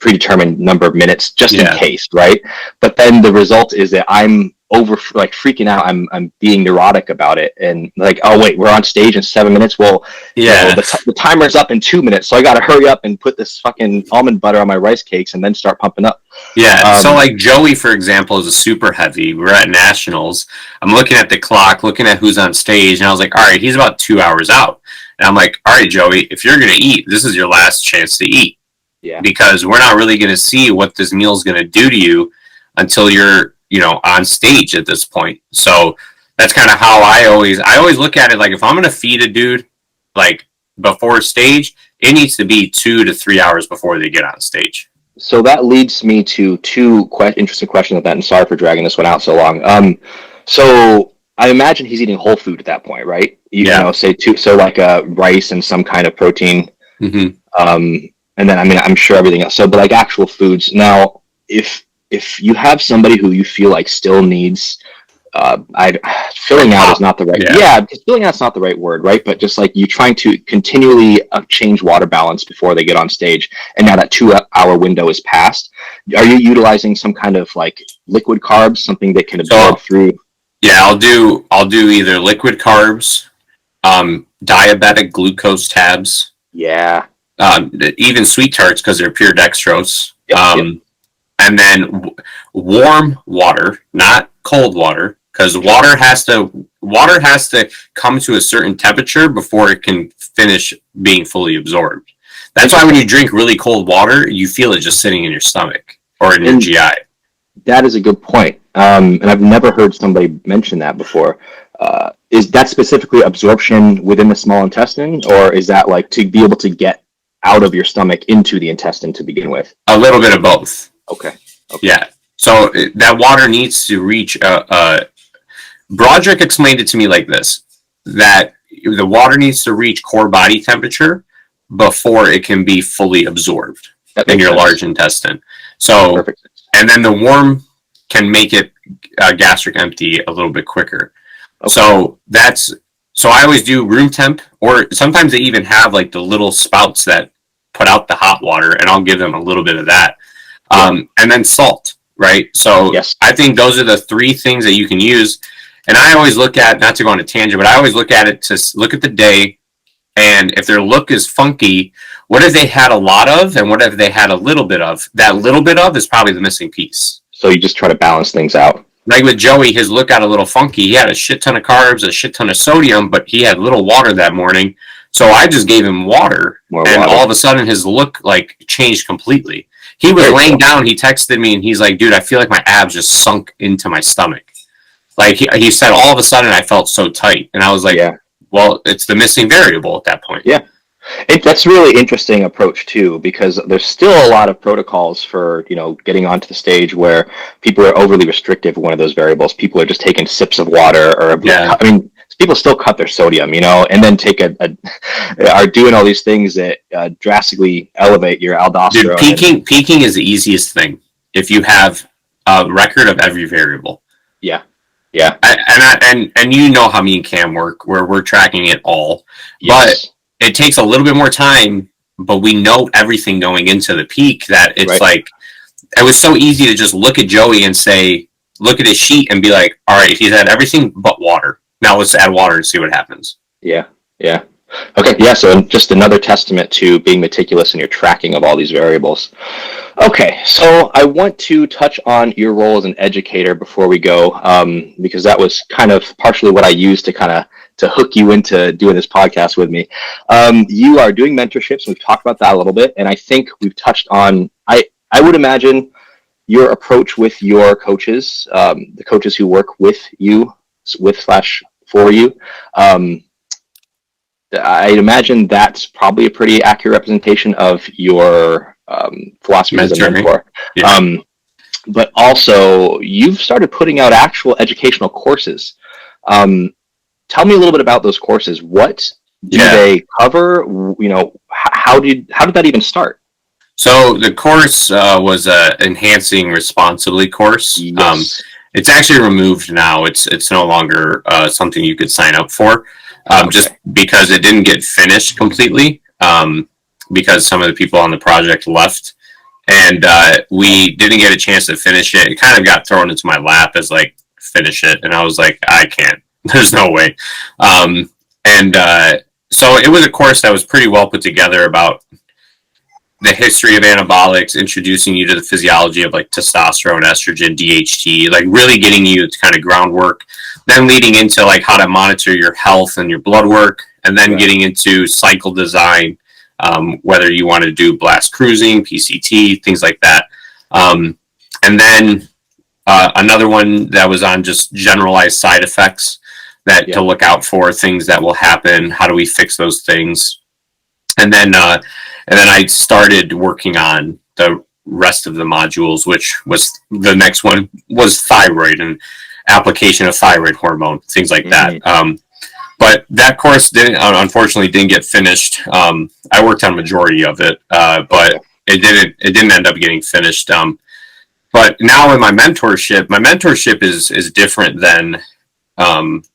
predetermined number of minutes just in case, right? But then the result is that I'm freaking out. I'm being neurotic about it, and like, oh wait, we're on stage in 7 minutes. Well, the timer's up in 2 minutes, so I got to hurry up and put this fucking almond butter on my rice cakes and then start pumping up. So like Joey, for example, is a super heavy. We're at nationals. I'm looking at the clock, looking at who's on stage, and I was like, all right, he's about 2 hours out. And I'm like, all right, Joey, if you're gonna eat, this is your last chance to eat. Because we're not really gonna see what this meal is gonna do to you until you're, you know, on stage at this point. So that's kind of how I always look at it. Like if I'm going to feed a dude like before stage, it needs to be 2 to 3 hours before they get on stage. So that leads me to 2 interesting questions of that. And sorry for dragging this one out so long. So I imagine he's eating whole food at that point, right? You know, so like rice and some kind of protein. And then, I mean, I'm sure everything else. So, but like actual foods. Now, if you have somebody who you feel like still needs, filling out is not the right, because filling out's not the right word, right? But just like you trying to continually change water balance before they get on stage, and now that 2 hour window is passed, are you utilizing some kind of like liquid carbs, something that can absorb through? Yeah, I'll do either liquid carbs, diabetic glucose tabs. Yeah. Even sweet tarts because they're pure dextrose. And then warm water, not cold water, because water has to come to a certain temperature before it can finish being fully absorbed. That's why when you drink really cold water, you feel it just sitting in your stomach or in your GI. That is a good point. And I've never heard somebody mention that before. is that specifically absorption within the small intestine, or is that like to be able to get out of your stomach into the intestine to begin with? A little bit of both. Okay. Yeah. So that water needs to reach. Broderick explained it to me like this: that the water needs to reach core body temperature before it can be fully absorbed in your large intestine. So, perfect. And then the warm can make it gastric empty a little bit quicker. Okay. So I always do room temp, or sometimes they even have like the little spouts that put out the hot water, and I'll give them a little bit of that. And then salt, right? So yes. I think those are the three things that you can use. And I always look at, not to go on a tangent, but I always look at it to look at the day, and if their look is funky, what if they had a lot of, and what if they had a little bit of? That little bit of is probably the missing piece. So you just try to balance things out. Like with Joey, his look got a little funky. He had a shit ton of carbs, a shit ton of sodium, but he had little water that morning. So I just gave him water, all of a sudden his look like changed completely. He was laying down, he texted me, and he's like, dude, I feel like my abs just sunk into my stomach. Like he said, all of a sudden I felt so tight. And I was like, well, it's the missing variable at that point. Yeah. That's a really interesting approach too, because there's still a lot of protocols for, getting onto the stage where people are overly restrictive of one of those variables. People are just taking sips of water, or people still cut their sodium, and then take are doing all these things that drastically elevate your aldosterone. Dude, peaking is the easiest thing if you have a record of every variable. Yeah. Yeah. And you know how me and Cam work, where we're tracking it all. Yes. But it takes a little bit more time, but we know everything going into the peak, that it's like, it was so easy to just look at Joey and say, look at his sheet and be like, all right, he's had everything but water. Now let's add water and see what happens. Yeah. Yeah. Okay. Yeah. So just another testament to being meticulous in your tracking of all these variables. Okay. So I want to touch on your role as an educator before we go, because that was kind of partially what I used to hook you into doing this podcast with me. You are doing mentorships. We've talked about that a little bit. And I think we've touched on, I would imagine your approach with your coaches, the coaches who work with you, for you. I'd imagine that's probably a pretty accurate representation of your philosophy as a mentor. Yeah. But also, you've started putting out actual educational courses. Tell me a little bit about those courses. What do they cover? How did that even start? So the course was a Enhancing Responsibly course. Yes. It's actually removed now. It's no longer something you could sign up for. Just because it didn't get finished completely, because some of the people on the project left, and we didn't get a chance to finish it. It kind of got thrown into my lap as like, finish it, and I was like, I can't. There's no way. So it was a course that was pretty well put together about the history of anabolics, introducing you to the physiology of like testosterone, estrogen, DHT, like really getting you to kind of groundwork, then leading into like how to monitor your health and your blood work, and then getting into cycle design, whether you want to do blast cruising, PCT, things like that. And then another one that was on just generalized side effects to look out for, things that will happen. How do we fix those things? And then I started working on the rest of the modules, which was the next one was thyroid and application of thyroid hormone, things like that. But that course unfortunately didn't get finished. I worked on a majority of it, but it didn't end up getting finished. But now in my mentorship is different than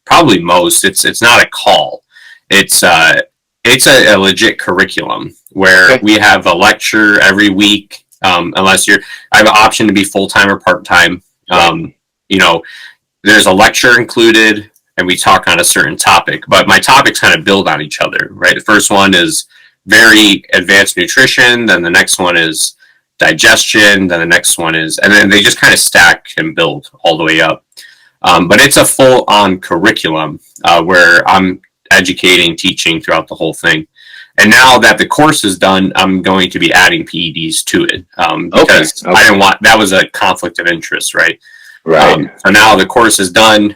probably most. It's not a call. It's a legit curriculum where we have a lecture every week. Unless I have an option to be full-time or part-time. There's a lecture included, and we talk on a certain topic, but my topics kind of build on each other, right? The first one is very advanced nutrition. Then the next one is digestion. Then the next one is, and then they just kind of stack and build all the way up. But it's a full-on curriculum where I'm educating, teaching throughout the whole thing. And now that the course is done, I'm going to be adding PEDs to it because I didn't want, that was a conflict of interest, right? Right. So now the course is done.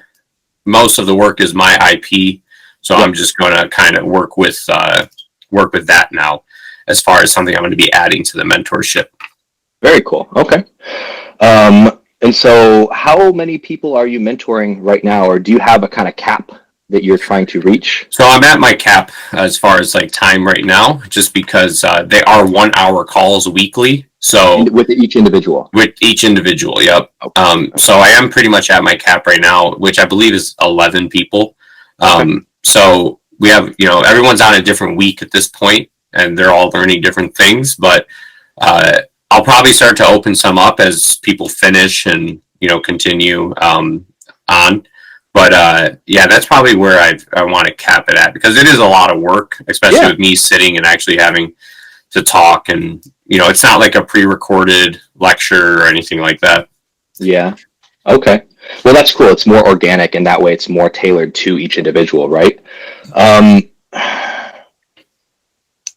most of the work is my IP. So I'm just going to kind of work with that now as far as something I'm going to be adding to the mentorship. Very cool. Okay. And so how many people are you mentoring right now, or do you have a kind of cap that you're trying to reach? So I'm at my cap as far as like time right now, just because they are 1 hour calls weekly. So with each individual? With each individual, yep. Okay. So I am pretty much at my cap right now, which I believe is 11 people. So we have, everyone's on a different week at this point, and they're all learning different things, but I'll probably start to open some up as people finish and, continue on. But that's probably where I want to cap it at, because it is a lot of work, especially with me sitting and actually having to talk. And, it's not like a pre-recorded lecture or anything like that. Yeah. Okay. Well, that's cool. It's more organic, and that way it's more tailored to each individual, right?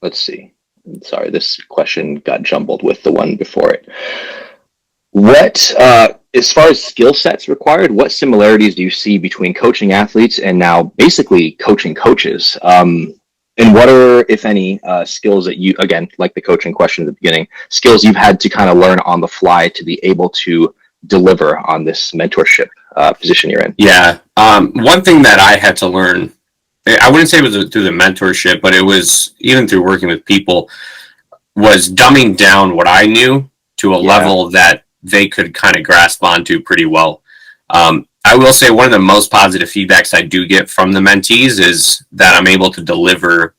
Let's see. Sorry, this question got jumbled with the one before it. What, as far as skill sets required, what similarities do you see between coaching athletes and now basically coaching coaches? And what are, if any, skills that you, again, like the coaching question at the beginning, skills you've had to kind of learn on the fly to be able to deliver on this mentorship position you're in? Yeah. One thing that I had to learn, I wouldn't say it was through the mentorship, but it was even through working with people, was dumbing down what I knew to a level that they could kind of grasp onto pretty well. I will say one of the most positive feedbacks I do get from the mentees is that I'm able to deliver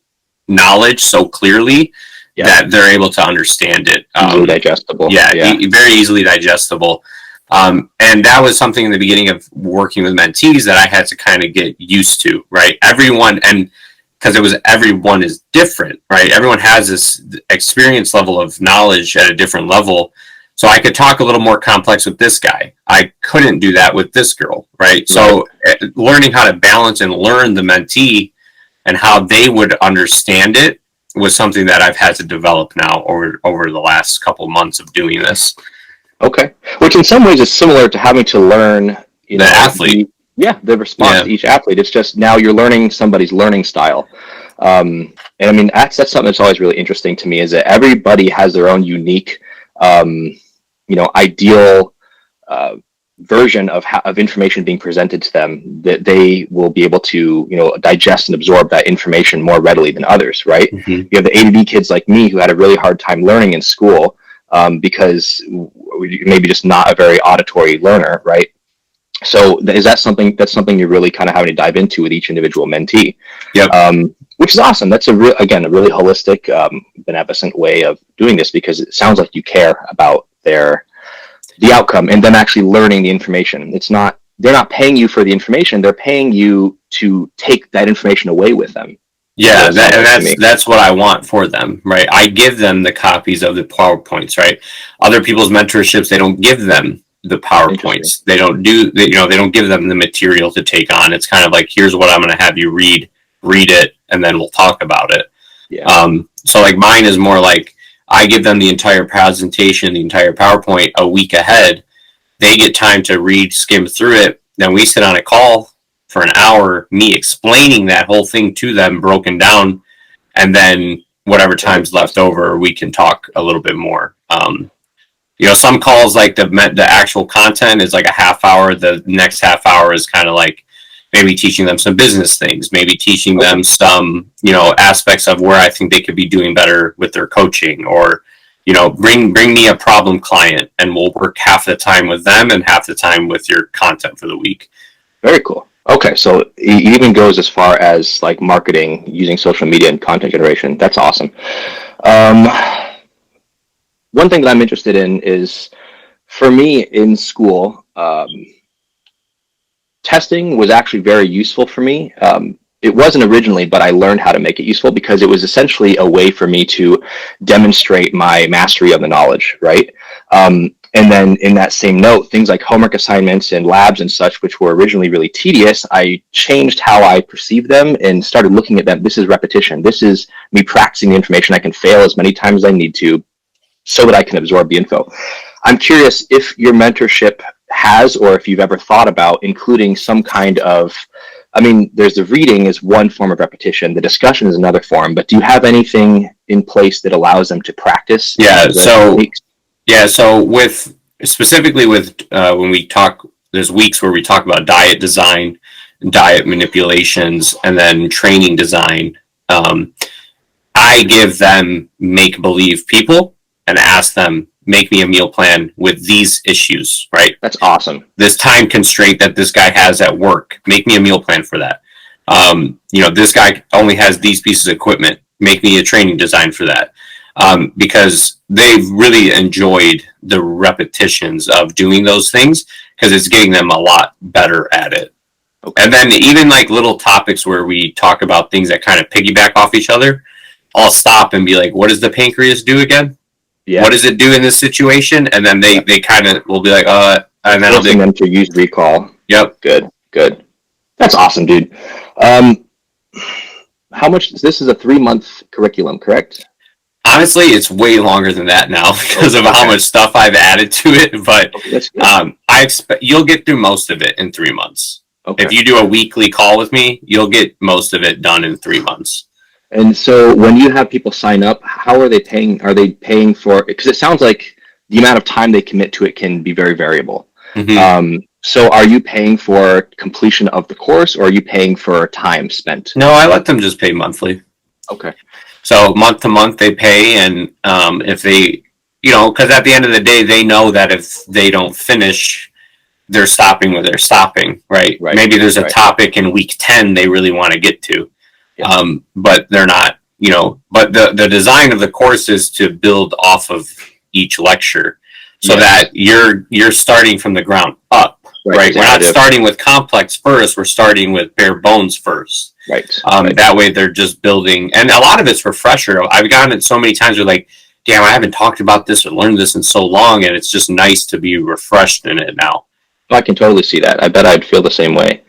knowledge so clearly that they're able to understand it. Easily digestible. Very easily digestible. And that was something in the beginning of working with mentees that I had to kind of get used to, right? Everyone, and because everyone is different, right? Everyone has this experience level of knowledge at a different level. So I could talk a little more complex with this guy. I couldn't do that with this girl, right? So learning how to balance and learn the mentee and how they would understand it was something that I've had to develop now over the last couple of months of doing this. Okay. Which in some ways is similar to having to learn the athlete. The response to each athlete. It's just now you're learning somebody's learning style. And I mean, that's something that's always really interesting to me, is that everybody has their own unique, ideal version of information being presented to them, that they will be able to, digest and absorb that information more readily than others, right? Mm-hmm. You have the ADD kids like me who had a really hard time learning in school because maybe just not a very auditory learner, right? So is that something you're really kind of having to dive into with each individual mentee? Yep. Which is awesome. That's a really holistic, beneficent way of doing this, because it sounds like you care about the outcome and them actually learning the information. They're not paying you for the information. They're paying you to take that information away with them. Yeah, that's what I want for them, right? I give them the copies of the PowerPoints, right? Other people's mentorships, they don't give them the PowerPoints. They don't give them the material to take on. It's kind of like, here's what I'm going to have you read it, and then we'll talk about it. Yeah. So like mine is more like, I give them the entire presentation, the entire PowerPoint a week ahead. They get time to read, skim through it. Then we sit on a call for an hour, me explaining that whole thing to them, broken down, and then whatever time's left over, we can talk a little bit more. Some calls, like the actual content is like a half hour. The next half hour is kind of like maybe teaching them some business things, maybe teaching them some, aspects of where I think they could be doing better with their coaching, or, bring me a problem client and we'll work half the time with them and half the time with your content for the week. Very cool. Okay. So it even goes as far as like marketing using social media and content generation. That's awesome. One thing that I'm interested in is, for me in school, testing was actually very useful for me. It wasn't originally, but I learned how to make it useful because it was essentially a way for me to demonstrate my mastery of the knowledge, right? And then in that same note, things like homework assignments and labs and such, which were originally really tedious, I changed how I perceived them and started looking at them. This is repetition. This is me practicing the information. I can fail as many times as I need to so that I can absorb the info. I'm curious if your mentorship has, or if you've ever thought about including some kind of, I mean, there's the reading is one form of repetition, the discussion is another form, but do you have anything in place that allows them to practice? So with specifically with when we talk, there's weeks where we talk about diet design, diet manipulations, and then training design. I give them make-believe people and ask them, make me a meal plan with these issues, right? That's awesome. This time constraint that this guy has at work, make me a meal plan for that. This guy only has these pieces of equipment, make me a training design for that. Because they've really enjoyed the repetitions of doing those things because it's getting them a lot better at it. Okay. And then even like little topics where we talk about things that kind of piggyback off each other, I'll stop and be like, what does the pancreas do again? Yeah. What does it do in this situation? And then they kind of will be like, and then I'll them to use recall. Yep. Good. That's awesome, dude. How much, this is a 3-month curriculum, correct? Honestly, it's way longer than that now because of how much stuff I've added to it. But I expect you'll get through most of it in 3 months. Okay. If you do a weekly call with me, you'll get most of it done in 3 months. And so when you have people sign up, how are they paying? Are they paying for, because it sounds like the amount of time they commit to it can be very variable. Mm-hmm. So are you paying for completion of the course, or are you paying for time spent? No, I let them just pay monthly. Okay. So month to month they pay, and if they, because at the end of the day, they know that if they don't finish, they're stopping where they're stopping, right? Maybe there's a topic in week 10 they really want to get to. Yeah. But they're not, but the design of the course is to build off of each lecture so that you're starting from the ground up, right? We're not starting with complex first. We're starting with bare bones first. Right. That way they're just building, and a lot of it's refresher. I've gotten it so many times where like, damn, I haven't talked about this or learned this in so long. And it's just nice to be refreshed in it now. I can totally see that. I bet I'd feel the same way.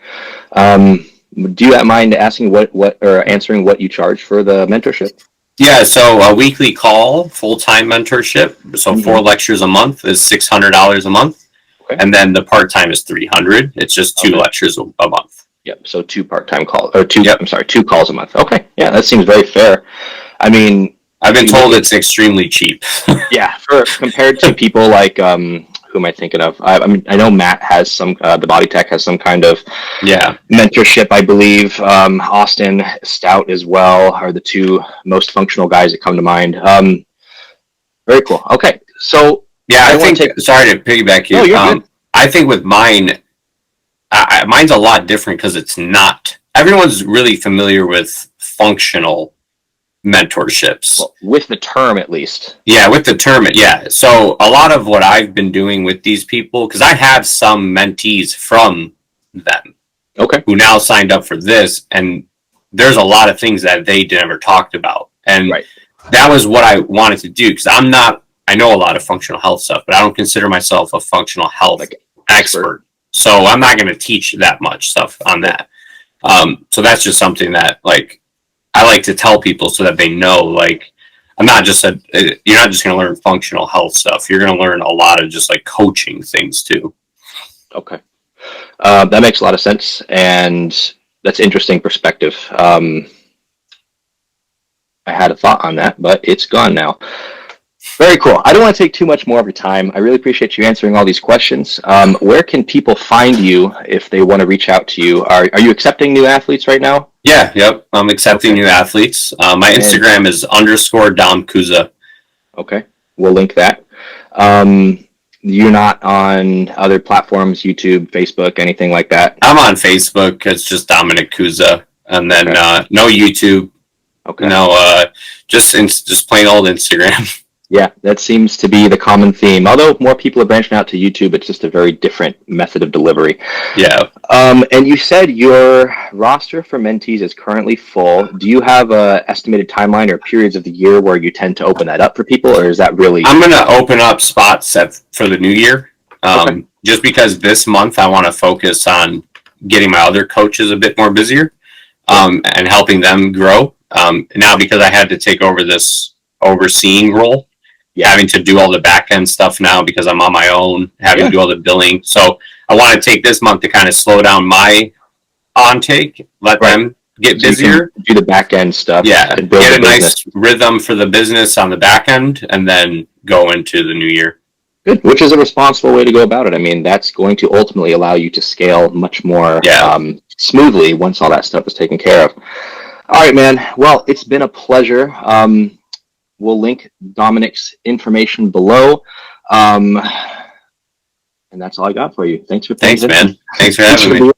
Do you mind asking or answering what you charge for the mentorship? Yeah, so a weekly call, full-time mentorship. So 4 lectures a month is $600 a month. Okay. And then the part-time is $300. It's just 2 lectures a month. Yep. So 2 part-time calls, or 2 calls a month. Okay. Yeah, that seems very fair. I mean, I've been told it's extremely cheap. Yeah, compared to people like, who am I thinking of? I mean, I know Matt has some, the Body Tech has some kind of mentorship, I believe. Austin Stout as well are the 2 most functional guys that come to mind. Very cool. Okay, so I think. Sorry to piggyback you. No, you're good. I think with mine, mine's a lot different because it's not. Everyone's really familiar with functional mentorships. Well, with the term, at least. Yeah, with the term, yeah. So a lot of what I've been doing with these people, because I have some mentees from them, who now signed up for this, and there's a lot of things that they never talked about, and that was what I wanted to do, because I know a lot of functional health stuff, but I don't consider myself a functional health expert. So I'm not going to teach that much stuff on that. So that's just something that I like to tell people so that they know, you're not just going to learn functional health stuff. You're going to learn a lot of just coaching things too. Okay. That makes a lot of sense. And that's interesting perspective. I had a thought on that, but it's gone now. Very cool. I don't want to take too much more of your time. I really appreciate you answering all these questions. Where can people find you if they want to reach out to you? Are you accepting new athletes right now? Yeah, yep. I'm accepting new athletes. My Instagram is _Dom Kuza. Okay. We'll link that. You're not on other platforms, YouTube, Facebook, anything like that? I'm on Facebook. It's just Dominic Kuza. And then no YouTube. Okay. No, just plain old Instagram. Yeah, that seems to be the common theme. Although more people are branching out to YouTube, it's just a very different method of delivery. Yeah. And you said your roster for mentees is currently full. Do you have a estimated timeline or periods of the year where you tend to open that up for people, or is that really? I'm going to open up spots for the new year. Just because this month I want to focus on getting my other coaches a bit more busier, and helping them grow. Now because I had to take over this overseeing role. having to do all the back end stuff now because I'm on my own, having to do all the billing. So I want to take this month to kind of slow down my on-take, let them get busier. Do the back end stuff. Yeah, and build get a business. nice rhythm for the business on the back end, and then go into the new year. Good, which is a responsible way to go about it. I mean, that's going to ultimately allow you to scale much more smoothly once all that stuff is taken care of. All right, man. Well, it's been a pleasure. We'll link Dominic's information below. And that's all I got for you. Thanks, man. Thanks for having me.